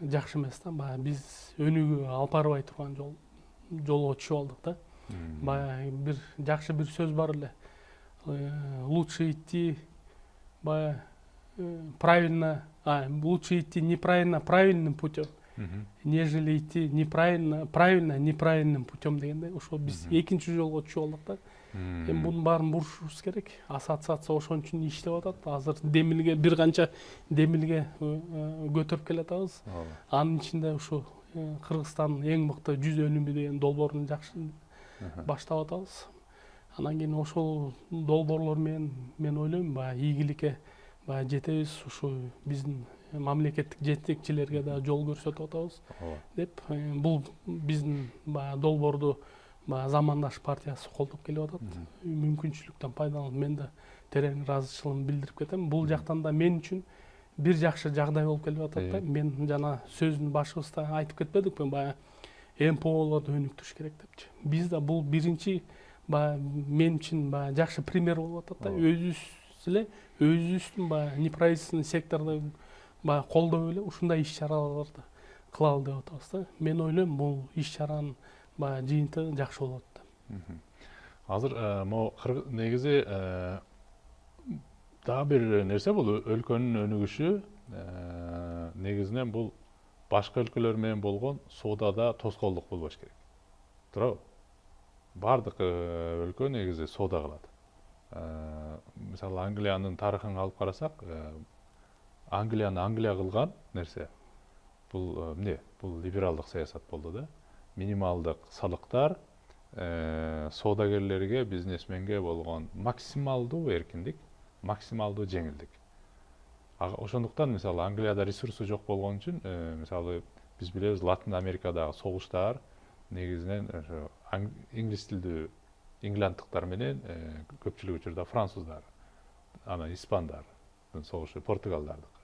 жакшы эмес да. Биз өнүгүүгө алып барбай турган жолго түшүп алдык да. Баягы бир жакшы бир сөз бар эле. Лучше идти баягы правильно, лучше идти неправильно правильным путем, нежели идти правильно неправильным путем дегенде. Ошо биз экинчи жолго түшүп алдык да. Эми бунун баарын бурушубуз керек. Ассоциация ошон үчүн иштеп атат. Азыр демилге бир канча демилге көтөрүп келатабыз. Анын ичинде ушу Кыргызстандын эң мыкты 100 өнүмү деген долбоорун жакшы баштап атабыз. Анан кийин ошол долбоорлор менен мен ойлойм баягы ийгиликке баягы жетебиз, ушу биздин мамлекеттик жетекчилерге да жол көрсөтүп атабыз деп. Бул биздин баягы долбоорду баягы Замандаш партиясы колдоп келип атат. Мүмкүнчүлүктөн пайдаланып мен да терең ыраазычылыгымды билдирип кетем. Бул жактан да мен үчүн бир жакшы жагдай болуп келип атат да. Мен жана сөздүн башыбызда айтып кетпедикпи, баягы МПОлорду өнүктүрүш керек депчи. Биз да бул биринчи баягы мен үчүн баягы жакшы пример болуп атат да. Өзүбүздүн баягы неправительственный секторду баягы колдоп эле ушундай иш-чараларды кылалы деп атабыз да. Мен ойлойм бул иш-чаранын баягы жыйынтыгы жакшы болот деп. Азыр могу негизи дагы бир нерсе бул өлкөнүн өнүгүшү негизинен бул башка өлкөлөр менен болгон соодада тоскоолдук болбош керек. Туурабы? Бардык өлкө негизи соода кылат. Мисалы Англиянын тарыхын алып карасак, Англия кылган нерсе бул эмне? Бул либералдык саясат болду да. Минималдык салыктар, соодагерлерге, бизнесменге болгон максималдуу эркиндик, максималдуу жеңилдик. Ошондуктан мисалы Англияда ресурсу жок болгон үчүн, мисалы биз билебиз Латын Америкадагы согуштар негизинен ошо инглиз тилдүү ингландтыктар менен көпчүлүк учурда француздар, анан испандардын согушу, португалдардыкы.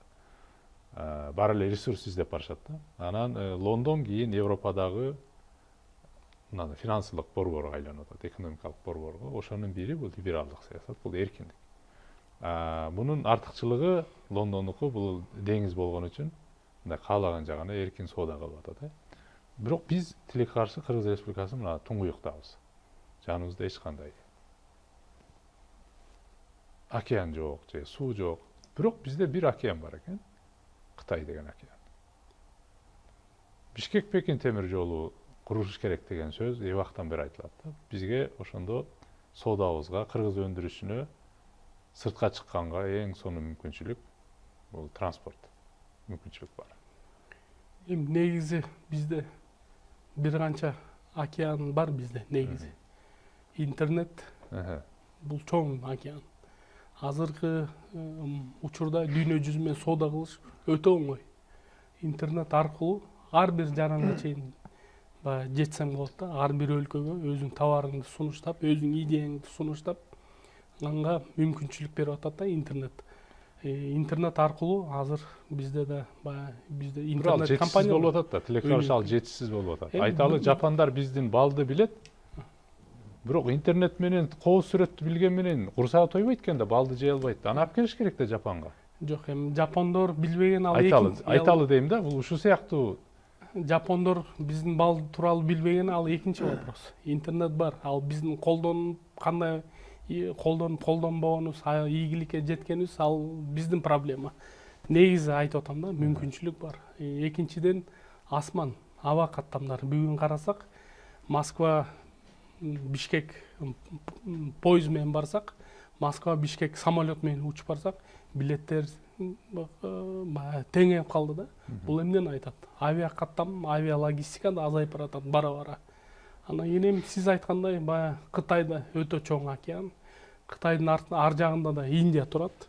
Бар эле ресурс издеп барышат да. Анан Лондон кийин Европадагы финансылык борборго айланып атат, экономикалык борборго. Ошонун бири бул либералдык саясат, бул эркиндик. Мунун артыкчылыгы Лондондуку бул деңиз болгон үчүн мындай каалаган жагына эркин соода кылып атат. Бирок биз тилекке каршы Кыргыз Республикасы мына туңгуюктабыз. Жаныбызда эч кандай океан жок, же суу жок. Бирок бизде бир океан бар экен. Кытай деген океан. Бишкек-Пекин темир жолу курулуш керек деген сөз эбактан бери айтылат да. Бизге ошондо соодабызга, кыргыз өндүрүшүнө, сыртка чыкканга эң сонун мүмкүнчүлүк бул транспорт мүмкүнчүлүк бар. Эми негизи бизде бир канча океан бар бизде негизи. Интернет бул чоң океан. Азыркы учурда дүйнө жүзү менен соода кылыш өтө оңой. Интернет аркылуу ар бир жаранга чейин жетсең болот да. Ар бир өлкөгө өзүң товарыңды сунуштап, өзүң идеяңды сунуштап, анга мүмкүнчүлүк берип атат да интернет. Интернет аркылуу азыр бизде да бизде интернет компания болуп атат да. Тилекке каршы ал жетишсиз болуп атат. Айталы Жапондар биздин балды билет. Бирок интернет менен кооз сүрөттү билген менен курсагы тойбойт экен да, балды жей албайт. Аны алып келиш керек да Жапонго. Жок, эми жапондор билбеген ал айталы дейм да, бул ушул сыяктуу. Жапондор биздин бал тууралуу билбеген ал экинчи вопрос. Интернет бар, ал биздин колдонуп кандай колдонбогонубуз, ийгиликке жеткенибиз ал биздин проблема. Негизи айтып атам да, мүмкүнчүлүк бар. Экинчиден асман, аба каттамдары. Бүгүн карасак, Москва Бишкек поезд менен барсак, Москва Бишкек самолет менен учуп барсак, билеттер теңеп калды да. Бул эмнени айтат? Авиа каттам, авиа логистика да азайып баратат бара-бара. Анан кийин сиз айткандай баягы Кытайда өтө чоң океан. Кытайдын ар жагында да Индия турат.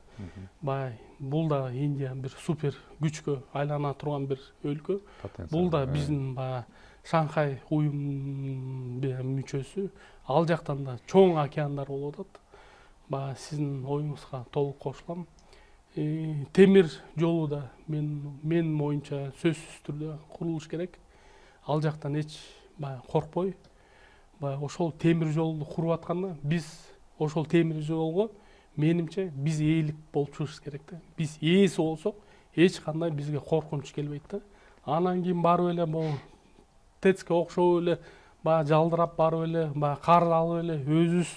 Баягы бул да Индия бир супер күчкө айлана турган бир өлкө. Бул да биздин баягы Шанхай уюм мүчөсү. Ал жактан да чоң океандар болуп атат. Баягы сиздин оюңузга толук кошулам. Темир жолу да мен оюнча сөзсүз түрдө курулуш керек. Ал жактан эч баягы коркпой, баягы ошол темир жолду куруп атканда биз ошол темир жолго менимче биз ээлик болуп чыгышыбыз керек да. Биз ээси болсок, эч кандай бизге коркунуч келбейт да. Анан кийин барып эле бул ТЭЦке окшоп эле баягы жалдырап барып эле баягы кар алып эле өзүбүз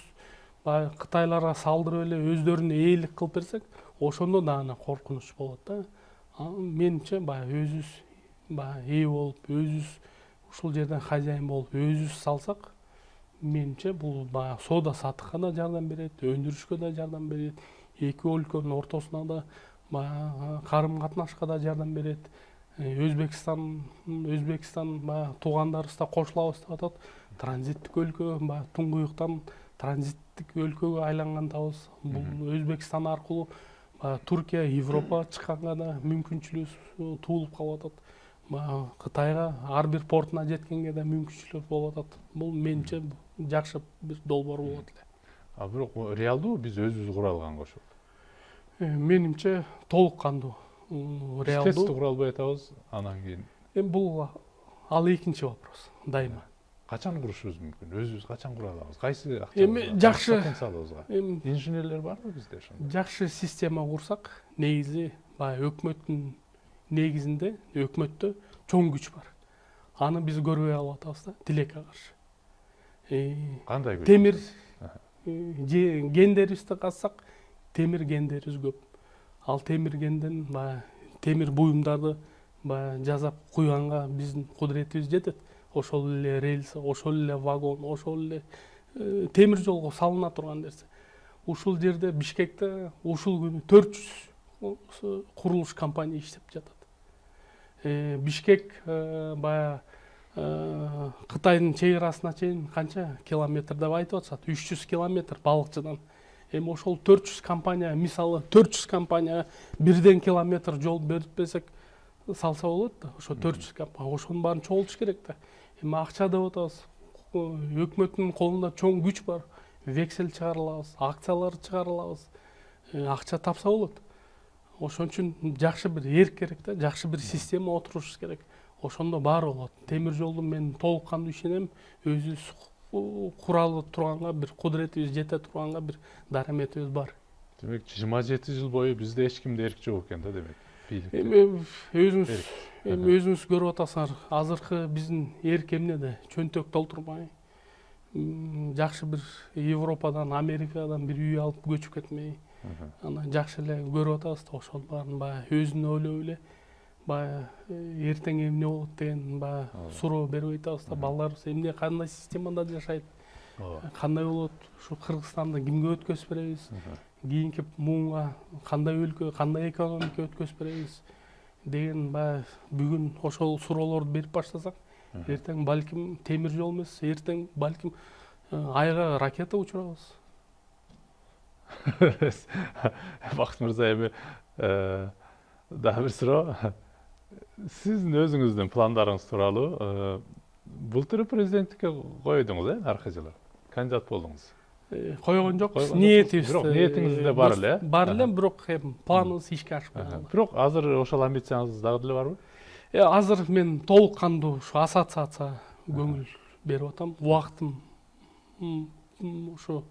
баягы Кытайларга салдырып эле өздөрүнө ээлик кылып берсек, ошондо дагы коркунуч болот да. Менимче баягы өзүбүз баягы ээ болуп, өзүбүз ушул жерден хозяин болуп, өзүбүз салсак, менимче бул баягы соода саттыкка да жардам берет, өндүрүшкө да жардам берет, эки өлкөнүн ортосуна да баягы карым катнашка да жардам берет. Өзбекстан баягы туугандарыбыз да кошулабыз деп атат. Транзиттик өлкө, баягы Туңгуюктан транзиттик өлкөгө айлангандабыз. Бул Өзбекстан аркылуу Туркия, Европа чыкканга да мүмкүнчүлүгүбүз туулуп калып атат. Баягы Кытайга ар бир портуна жеткенге да мүмкүнчүлүк болуп атат. Бул менимче жакшы бир долбоор болот эле. Бирок реалдуу биз өзүбүз кура алганга ошол. Менимче толук кандуу реалдуу. Тестти кура албай атабыз, анан кийин. Бул ал экинчи вопрос дайыма. Качан курушубуз мүмкүн? Өзүбүз качан кура алабыз? Кайсы жакшы потенциалыбызга? Инженерлер барбы бизде ошондой? Жакшы система курсак, негизи баягы өкмөттүн негизинде, өкмөттө чоң күч бар. Аны биз көрбөй алып атабыз да, тилекке каршы. Кандай күч? Темир гендерибизди казсак, темир гендерибиз көп. Ал темир генден баягы темир буюмдарды баягы жасап куйганга биздин кудуретибиз жетет. Ошол эле рельс, ошол эле вагон, ошол эле темир жолго салына турган нерсе. Ушул жерде Бишкекте ушул күнү 400 курулуш компания иштеп жатат. Бишкек баягы Кытайдын чек арасына чейин канча километр деп айтып атышат? 300 километр балыкчыдан. Эми ошол 400 компания, мисалы 400 компания бирден километр жол берип берсек салса болот да. Ошо 400 компания, ошонун баарын чогултуш керек да. Эми акча деп атабыз. Өкмөттүн колунда чоң күч бар. Вексель чыгарылабыз, акциялар чыгарылабыз. Акча тапса болот. Ошон үчүн жакшы бир эрк керек да, жакшы бир система отурушубуз керек. Ошондо баары болот. Темир жолду мен толук кандуу ишенем. Өзүбүз кура алып турганга, бир кудуретибиз жете турганга бир дараметибиз бар. Демек 27 жыл бою бизде эч кимде эрк жок экен да, демек. Өзүңүз көрүп атасыңар, азыркы биздин эрк эмнеде? Чөнтөк толтурмай, жакшы бир Европадан, Америкадан бир үй алып көчүп кетмей, анан жакшы эле көрүп атабыз да, ошол баарын баягы өзүнө ойлоп эле, баягы эртең эмне болот деген баягы суроо берип атабыз да, балдарыбыз эмне, кандай системада жашайт, кандай болот, ушу Кыргызстанды кимге өткөзүп беребиз, кийинки муунга кандай өлкө, кандай экономика өткөзүп беребиз деген баягы бүгүн ошол суроолорду берип баштасак, эртең балким темир жол эмес, эртең балким айга ракета учурабыз. Бакыт мырза, эми дагы бир суроо. Сиздин өзүңүздүн пландарыңыз тууралуу былтыр президенттикке койдуңуз, аркы жылы кандидат болдуңуз. Койгон жокпуз, ниетибиз. Бирок ниетиңизде бар эле. Бар эле, бирок планыбыз ишке ашпай калды. Бирок азыр ошол амбицияңыз дагы деле барбы? Азыр мен толук кандуу ушу ассоциация көңүл берип атам. Убактым ушу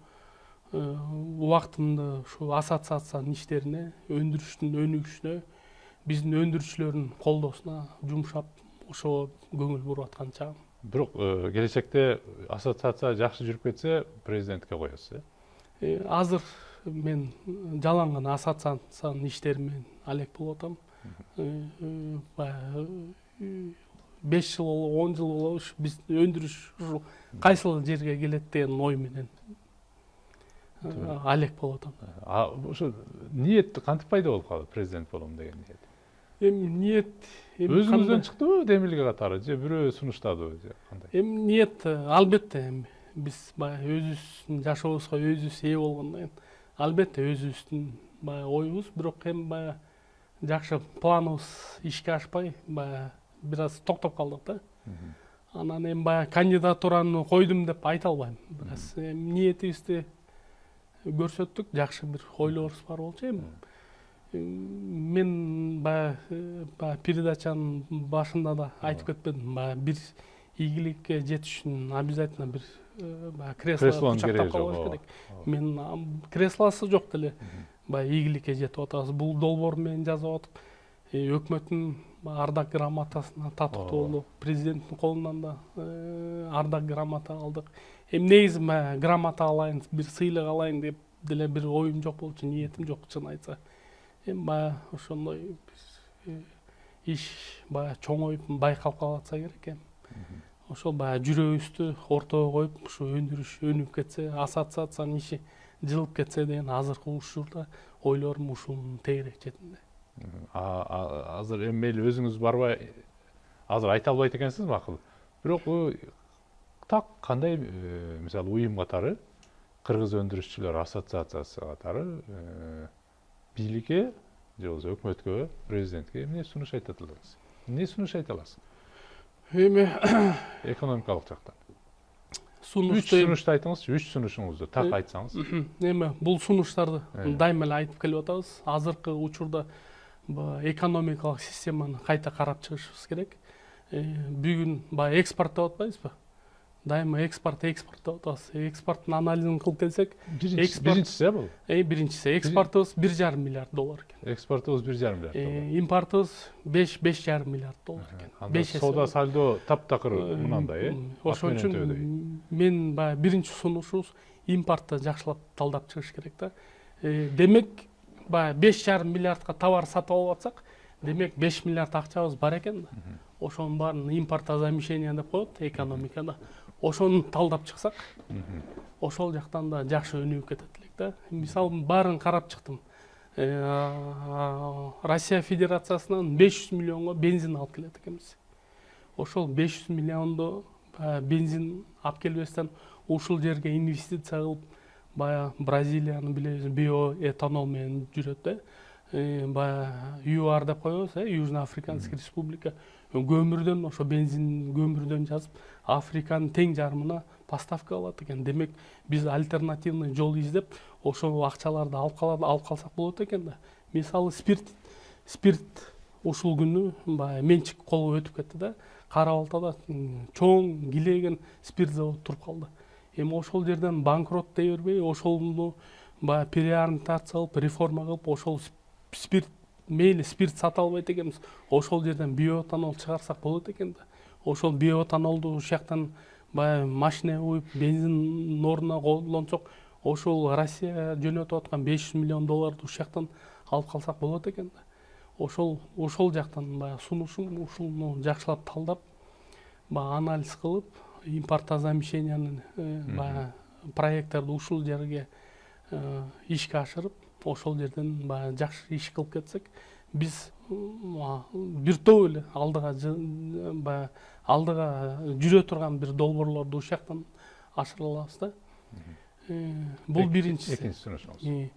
убактымды ушу ассоциациянын иштерине, өндүрүштүн өнүгүшүнө, биздин өндүрүүчүлөрдүн колдоосуна жумшап, ошого көңүл буруп аткан чагым. Бирок келечекте ассоциация жакшы жүрүп кетсе, президентке коесуз, Азыр мен жалаң гана ассоциациянын иштери менен алек болуп атам. 5 жыл болобу, 10 жыл болобу, биз өндүрүш ушул кайсыл жерге келет деген ой менен алек болуп атам. Ошо ниет кантип пайда болуп калды, президент болом деген ниет? Эми ниет өзүңүздөн чыктыбы, демилге катары же бирөө сунуштадыбы же кандай? Эми ниет албетте, эми биз баягы өзүбүздүн жашообузга өзүбүз ээ болгондон кийин албетте өзүбүздүн баягы оюбуз, бирок эми баягы жакшы планыбыз ишке ашпай, баягы бир аз токтоп калдык да. Анан эми баягы кандидатураны койдум деп айта албайм. Бир аз ниетибизди көрсөттүк, жакшы бир ойлорубуз бар болчу. Эми мен баягы передачанын башында да айтып кетпедим, баягы бир ийгиликке жетиш үчүн обязательно бир кресло кучактап калыш керек. Мен креслосы жок деле баягы ийгиликке жетип атабыз. Бул долбоор менен жазып атып, өкмөттүн ардак грамотасына татыктуулук, президенттин колунан да ардак грамота алдык. Эми негизи грамота алайын, бир сыйлык алайын деп деле бир оюм жок болчу, ниетим жок, чын айтса. Эми баягы ошондой иш баягы чоңоюп байкалып калып атса керек эми. Ошол баягы жүрөгүбүздү ортого коюп, ушу өндүрүш өнүгүп кетсе, ассоциациянын иши жылып кетсе деген азыркы учурда ойлорум ушунун тегерек четинде. Азыр эми мейли өзүңүз барбай азыр айта албайт экенсиз макул. Бирок так кандай мисалы уюм катары, кыргыз өндүрүшчүлөр ассоциациясы катары бийликке же болбосо өкмөткө, президентке эмне сунуш айта аласыз? Эмне сунуш айта аласыз? Эми Экономикалык жактан. Үч сунушту айтыңызчы, 3 сунушуңузду так айтсаңыз. Эми бул сунуштарды дайыма эле айтып келип атабыз. Азыркы учурда экономикалык системаны кайта карап чыгышыбыз керек. Бүгүн баягы экспорт деп атпайбызбы? Дайыма экспорт деп атабыз. Экспорттун анализин кылып келсек, биринчиси бул. Биринчиси экспортубуз 1,5 миллиард доллар экен. Экспортубуз 1,5 миллиард доллар. Импортубуз 5,5 миллиард доллар экен. Анда соода сальдо таптакыр мынандай, Ошон үчүн мен баягы биринчи сунушубуз импортты жакшылап талдап чыгыш керек да. Демек, баягы 5,5 миллиардка товар сатып алып атсак, демек 5 миллиард акчабыз бар экен да. Ошонун баарын импортозамещение деп коет экономикада. Ошону талдап чыксак, ошол жактан да жакшы өнүгүп кетет элек да. Мисалы баарын карап чыктым. Россия Федерациясынан 500 миллионго бензин алып келет экенбиз. Ошол 500 миллионду бензин алып келбестен ушул жерге инвестиция кылып, баягы Бразилияны билебиз, биоэтанол менен жүрөт да. Баягы ЮАР деп коебуз, Южноафриканский республика. Көмүрдөн, ошо бензин көмүрдөн жазып, Африканын тең жарымына поставка алат экен. Демек, биз альтернативный жол издеп, ошол акчаларды алып калсак болот экен да. Мисалы спирт ушул күнү баягы менчик колго өтүп кетти да. Кара Балтада чоң килеген спирт заводу туруп калды. Эми ошол жерден банкрот дей бербей, ошолну баягы переориентация кылып, реформа кылып, ошол спирт мейли спирт сата албайт экенбиз. Ошол жерден биоэтанол чыгарсак болот экен да. Ошол биоэтанолду ушул жактан баягы машина куюп, бензин ордуна колдонсок, ошол Россия жөнөтүп аткан 500 миллион долларды ушул жактан алып калсак болот экен да. Ошол жактан баягы сунушум ушуну жакшылап талдап, баягы анализ кылып, импортозамещениянын баягы проекттарды ушул жерге ишке ашырып, ошол жерден баягы жакшы иш кылып кетсек, биз бир топ эле алдыга жүрө турган бир долбоорлорду ушул жактан ашыра алабыз да. Бул биринчиси. Экинчи сунушуңуз.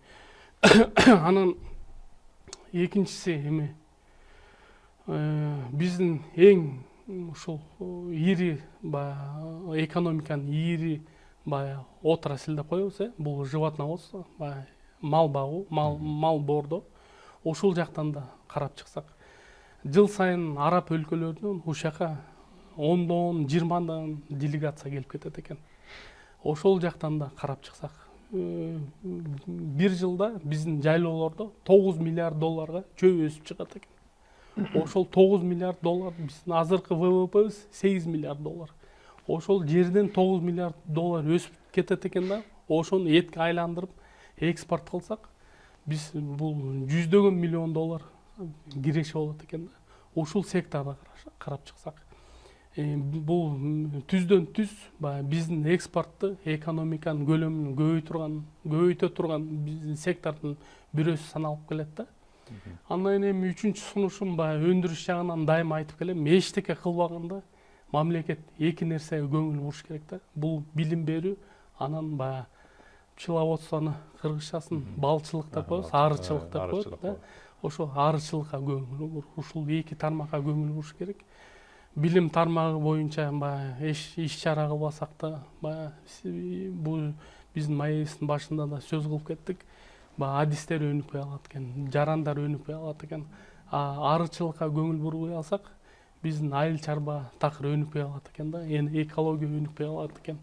Анан экинчиси эми биздин эң ушул ири баягы экономиканын ири баягы отрасль деп коебуз, бул животноводство, баягы мал багуу, мал боордоо. Ушул жактан да карап чыксак, жыл сайын араб өлкөлөрүнөн ушул жака 10дон 20дан делегация келип кетет экен. Ошол жактан да карап чыксак, бир жылда биздин жайлоолордо 9 миллиард долларга чөп өсүп чыгат экен. Ошол 9 миллиард доллар биздин азыркы ВВПбиз 8 миллиард доллар. Ошол жерден 9 миллиард доллар өсүп кетет экен да. Ошону этке айландырып экспорт кылсак, биз бул 100дөгөн миллион доллар киреши болот экен да. Ушул секторду карап чыксак, бул түздөн түз баягы биздин экспортту, экономиканын көлөмүн көбөйтө турган биздин сектордун бирөөсү саналып келет да. Андан кийин эми үчүнчү сунушум баягы өндүрүш жагынан дайыма айтып келем, эчтеке кылбаганда мамлекет эки нерсеге көңүл буруш керек да. Бул билим берүү, анан баягы пчеловодствону кыргызчасын балчылык деп коебуз, арычылык деп коет да. Ошо арычылыкка көңүл буруш, ушул эки тармакка көңүл буруш керек. Билим тармагы боюнча баягы иш чара кылбасак да, баягы бул биздин маегибиздин башында да сөз кылып кеттик. Баягы адистер өнүкпөй калат экен, жарандар өнүкпөй калат экен. Арычылыкка көңүл бурбай алсак, биздин айыл чарба такыр өнүкпөй калат экен да, экология өнүкпөй калат экен.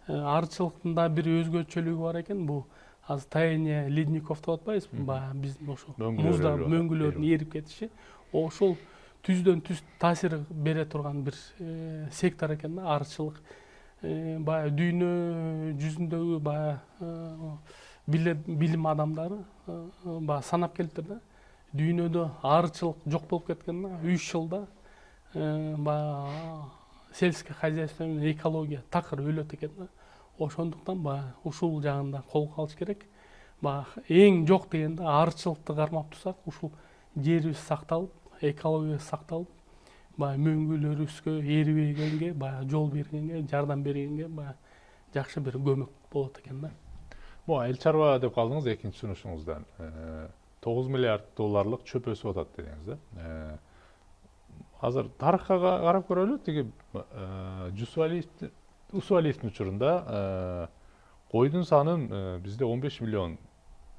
Арычылыктын да бир өзгөчөлүгү бар экен, бул азыр таяние ледников деп атпайбызбы, баягы биздин ошо музда мөңгүлөрдүн эрип кетиши. ошол түздөн түз таасир бере турган бир сектор экен да, арчылык. Баягы дүйнө жүзүндөгү баягы билим адамдары баягы санап келиптир да. Дүйнөдө арчылык жок болуп кеткен да, 3 жылда баягы сельский хозяйство менен экология такыр өлөт экен да. Ошондуктан баягы ушул жагында колго алыш керек. Баягы эң жок дегенде арчылыкты кармап турсак, ушул жерибиз сакталып, экология сакталып, баягы мөңгүлөрүбүзгө эрибегенге, баягы жол бергенге, жардам бергенге баягы жакшы бир көмөк болот экен да. Бул эл чарба деп калдыңыз экинчи сунушуңуздан. 9 миллиард долларлык чөп өсүп атат дедиңиз да. Азыр тарыхка карап көрөлү. Тиги Усуалиевдин учурунда койдун санын бизде 15 миллион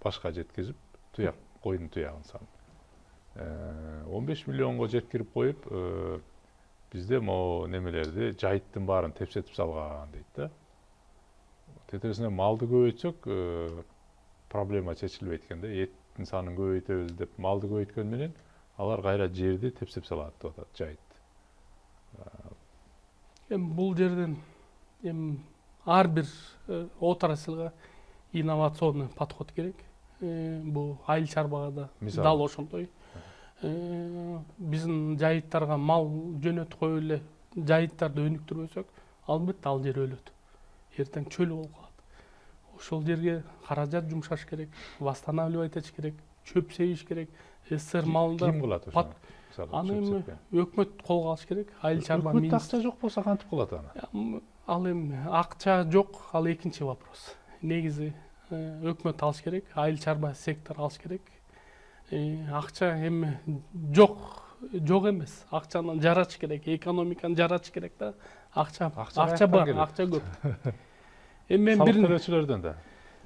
башка жеткизип, туяк, койдун туягын санын 15 миллионго жеткирип коюп, бизде могу немелерди, жайыттын баарын тепсетип салган дейт да. Тетесине малды көбөйтсөк, проблема чечилбейт экен да. Эттин санын көбөйтөбүз деп малды көбөйткөн менен алар кайра жерди тепсеп салат деп атат, жайыт. Бул жерден ар бир отраслга инновационный подход керек. Бул айыл чарбага да дал ошондой. Биздин жайыттарга мал жөнөтүп коюп эле жайыттарды өнүктүрбөсөк, албетте ал жер өлөт. Эртең чөл болуп калат. Ошол жерге каражат жумшаш керек, восстанавливать этиш керек, чөп себиш керек. СССР малында ким кылат ошону? Аны эми өкмөт колго алыш керек. Айыл чарба министрлиги акча жок болсо кантип кылат аны? Ал эми акча жок, ал экинчи вопрос. Негизи өкмөт алыш керек, айыл чарба сектор алыш керек. Акча эми жок эмес. Акчаны жаратыш керек, экономиканы жаратыш керек да. Акча бар, акча көп. Эми мен бир төлөөчүлөрдөн да.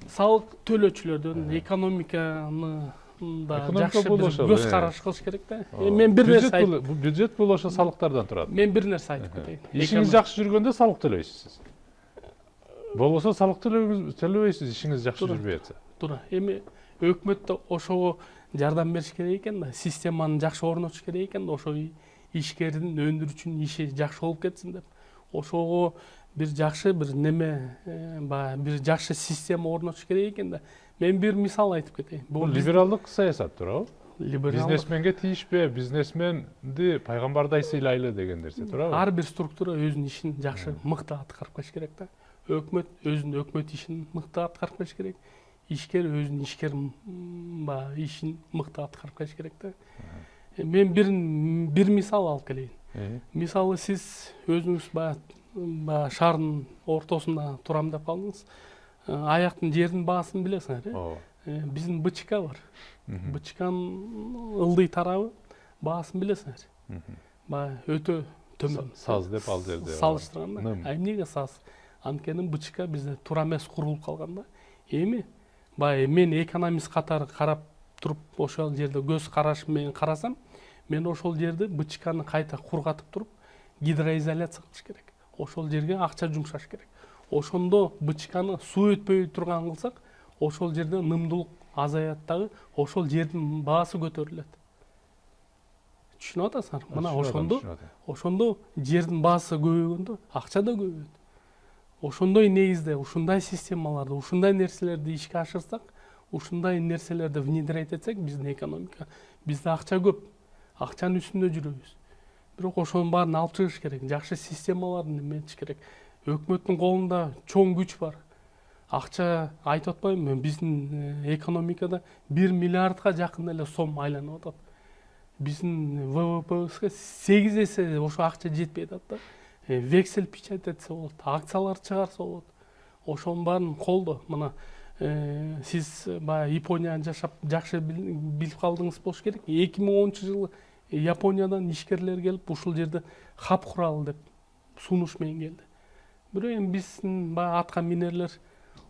Салык төлөөчүлөрдөн экономиканы да жакшы көз караш кылыш керек да. Мен бир нерсе айтып, бул бюджет бул ошо салыктардан турат. Мен бир нерсе айтып кетейин. Ишиңиз жакшы жүргөндө салык төлөйсүз. Болбосо салык төлөбөйсүз, ишиңиз жакшы жүрбөй атса. Туура. Эми өкмөт да ошого жардам бериш керек экен да, системаны жакшы орнотуш керек экен да, ошо ишкердин, өндүрүүчүнүн иши жакшы болуп кетсин деп. Ошого бир жакшы бир неме, бир жакшы система орнотуш керек экен да. Мен бир мисал айтып кетейин. Бул либералдык саясат туурабы? Либералдык. Бизнесменге тийишпе, бизнесменди пайгамбардай сыйлайлы деген нерсе туурабы? Ар бир структура өзүнүн ишин жакшы, мыкты аткарып келиш керек да. Өкмөт өзүнүн өкмөт ишин мыкты аткарып келиш керек. Ишкер өзүнүн ишин мыкты аткарып келиш керек да. Мен бир мисал алып келейин. Мисалы сиз өзүңүз баягы шаардын ортосунда турам деп калдыңыз. Аяктын жердин баасын билесиңер, биздин БЧК бар. БЧКнын ылдый тарабы баасын билесиңер. Баягы өтө төмөн. Саз деп ал жерде. Салыштырганда. Эмнеге саз? Анткени БЧК бизде туура эмес курулуп калган да. Эми баягы мен экономист катары карап туруп ошол жерде көз карашым менен карасам, мен ошол жерди БЧКны кайта кургатып туруп гидроизоляция кылыш керек. Ошол жерге акча жумшаш керек. Ошондо БЧКны суу өтпөй турган кылсак, ошол жерде нымдуулук азаят дагы, ошол жердин баасы көтөрүлөт. Түшүнүп атасыңар? Мына ошондо жердин баасы көбөйгөндө акча да көбөйөт. Ошондой негизде ушундай системаларды, ушундай нерселерди ишке ашырсак, ушундай нерселерди внедрять этсек, биздин экономика, бизде акча көп, акчанын үстүндө жүрөбүз. Бирок ошонун баарын алып чыгыш керек, жакшы системаларды эметиш керек. Өкмөттүн колунда чоң күч бар. Акча айтып атпаймынбы, биздин экономикада 1 миллиардга жакын эле сом айланып атат. Биздин ВВПбызга 8 эсе ошо акча жетпей атат да. Вексель печать этсе болот, акциялар чыгарса болот. Ошонун баарын колдо. Мына сиз баягы Японияда жашап жакшы билип калдыңыз болуш керек. 2010-жылы Япониядан ишкерлер келип ушул жерде хаб куралы деп сунуш менен келди. Бирок эми биздин баягы атка минерлер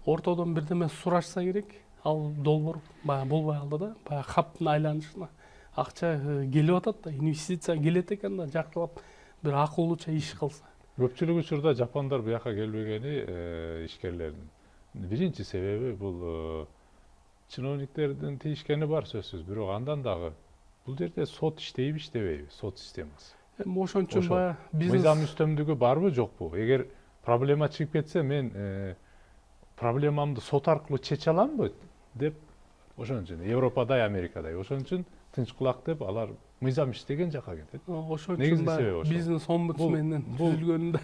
ортодон бирдеме сурашса керек, ал долбоор баягы болбой калды да. Баягы хабтын айланышына акча келип атат да, инвестиция келет экен да, жакшылап бир акылдууча иш кылса. Көпчүлүк учурда жапондар буяка келбегени ишкерлердин биринчи себеби бул чиновниктердин тийишкени бар сөзсүз, бирок андан дагы Бул жерде сот иштейби иштебейби, сот системасы? Эми ошон үчүн Ошо баягы мыйзам бизнес үстөмдүгү барбы жокпу? Эгер проблема чыгып кетсе, мен проблемамды сот аркылуу чече аламбы деп, ошон үчүн Европадай, Америкадай. Ошон үчүн тынч кулак деп алар мыйзам иштеген жака кетет. ошон Негизги үчүн себеби баягы ошол. бизнес омбудсмендин бул- түзүлгөнүндө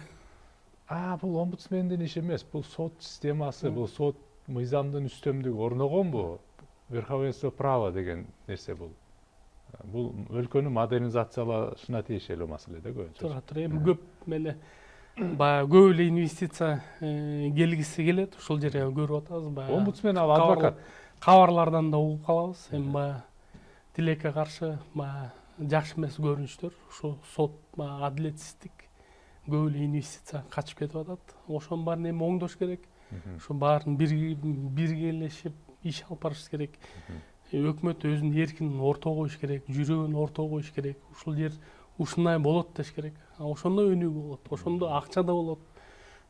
Бул омбудсмендин иши эмес, бул сот системасы, бул сот мыйзамдын үстөмдүгү орногонбу? Верховенство права деген нерсе бул. Бул өлкөнү модернизациялашына тиешелүү маселе да көбүнчө. турат эми көп эле баягы көп эле инвестиция келгиси келет, ушул жерге көрүп атабыз баягы. Омбудсмен ал адвокат. Кабарлардан да угуп калабыз. Эми баягы тилекке каршы баягы жакшы эмес көрүнүштөр, ушу сот баягы адилетсиздик, көп эле инвестиция качып кетип атат. Ошонун баарын эми оңдош керек. Ушу баарын биргелешип иш алып барыш керек. Өкмөт өзүнүн эркин орто коюш керек, жүрөгүн орто коюш керек. Ушул жер ушундай болот деш керек. Ошондо өнүгүү болот, ошондо акча да болот,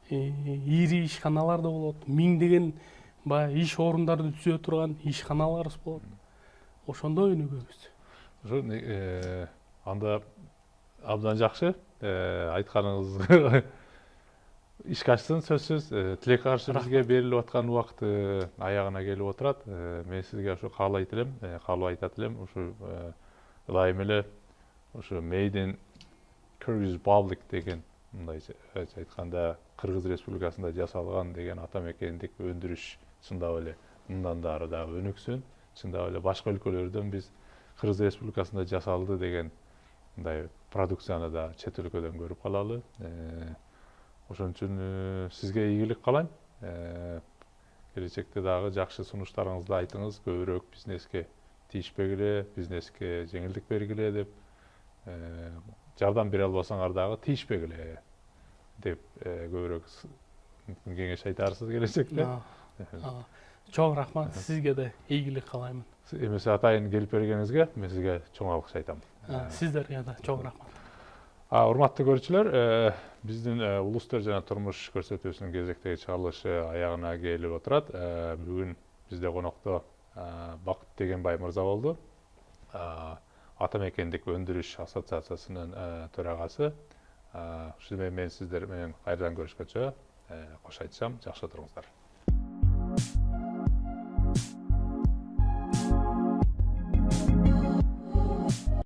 ири ишканалар да болот, миңдеген баягы иш орундарды түзө турган ишканаларыбыз болот. Ошондо өнүгөбүз. Ошо анда абдан жакшы айтканыңыз ишке ашсын сөзсүз. Тилекке каршы бизге берилип аткан убакыт аягына келип отурат. Мен сизге ошо каалоо айтат элем. Ушу ылайым эле ушу Made in Kyrgyz Republic деген, мындайча айтканда Кыргыз Республикасында жасалган деген атамекендик өндүрүш чындап эле мындан да ары дагы өнүксүн. Чындап эле башка өлкөлөрдөн биз Кыргыз Республикасында жасалды деген мындай продукцияны да чет өлкөдөн көрүп калалы. Ошон үчүн сизге ийгилик каалайм. Келечекте дагы жакшы сунуштарыңызды айтыңыз, көбүрөөк бизнеске тийишпегиле, бизнеске жеңилдик бергиле деп, жардам бере албасаңар дагы тийишпегиле деп көбүрөөк кеңеш айтарсыз келечекте. Чоң рахмат, сизге да ийгилик каалаймын. Эмесе атайын келип бергениңизге мен сизге чоң алкыш айтам. Сиздерге да чоң рахмат. Урматтуу көрүүчүлөр, биздин улустар жана турмуш көрсөтүүсүнүн кезектеги чыгарылышы аягына келип отурат. Бүгүн бизде конокто Бакыт Дегенбай мырза болду. Атамекендик өндүрүш ассоциациясынын төрагасы. Ушуну мен сиздер менен кайрадан көрүшкөнчө кош айтышам, жакшы отуруңуздар.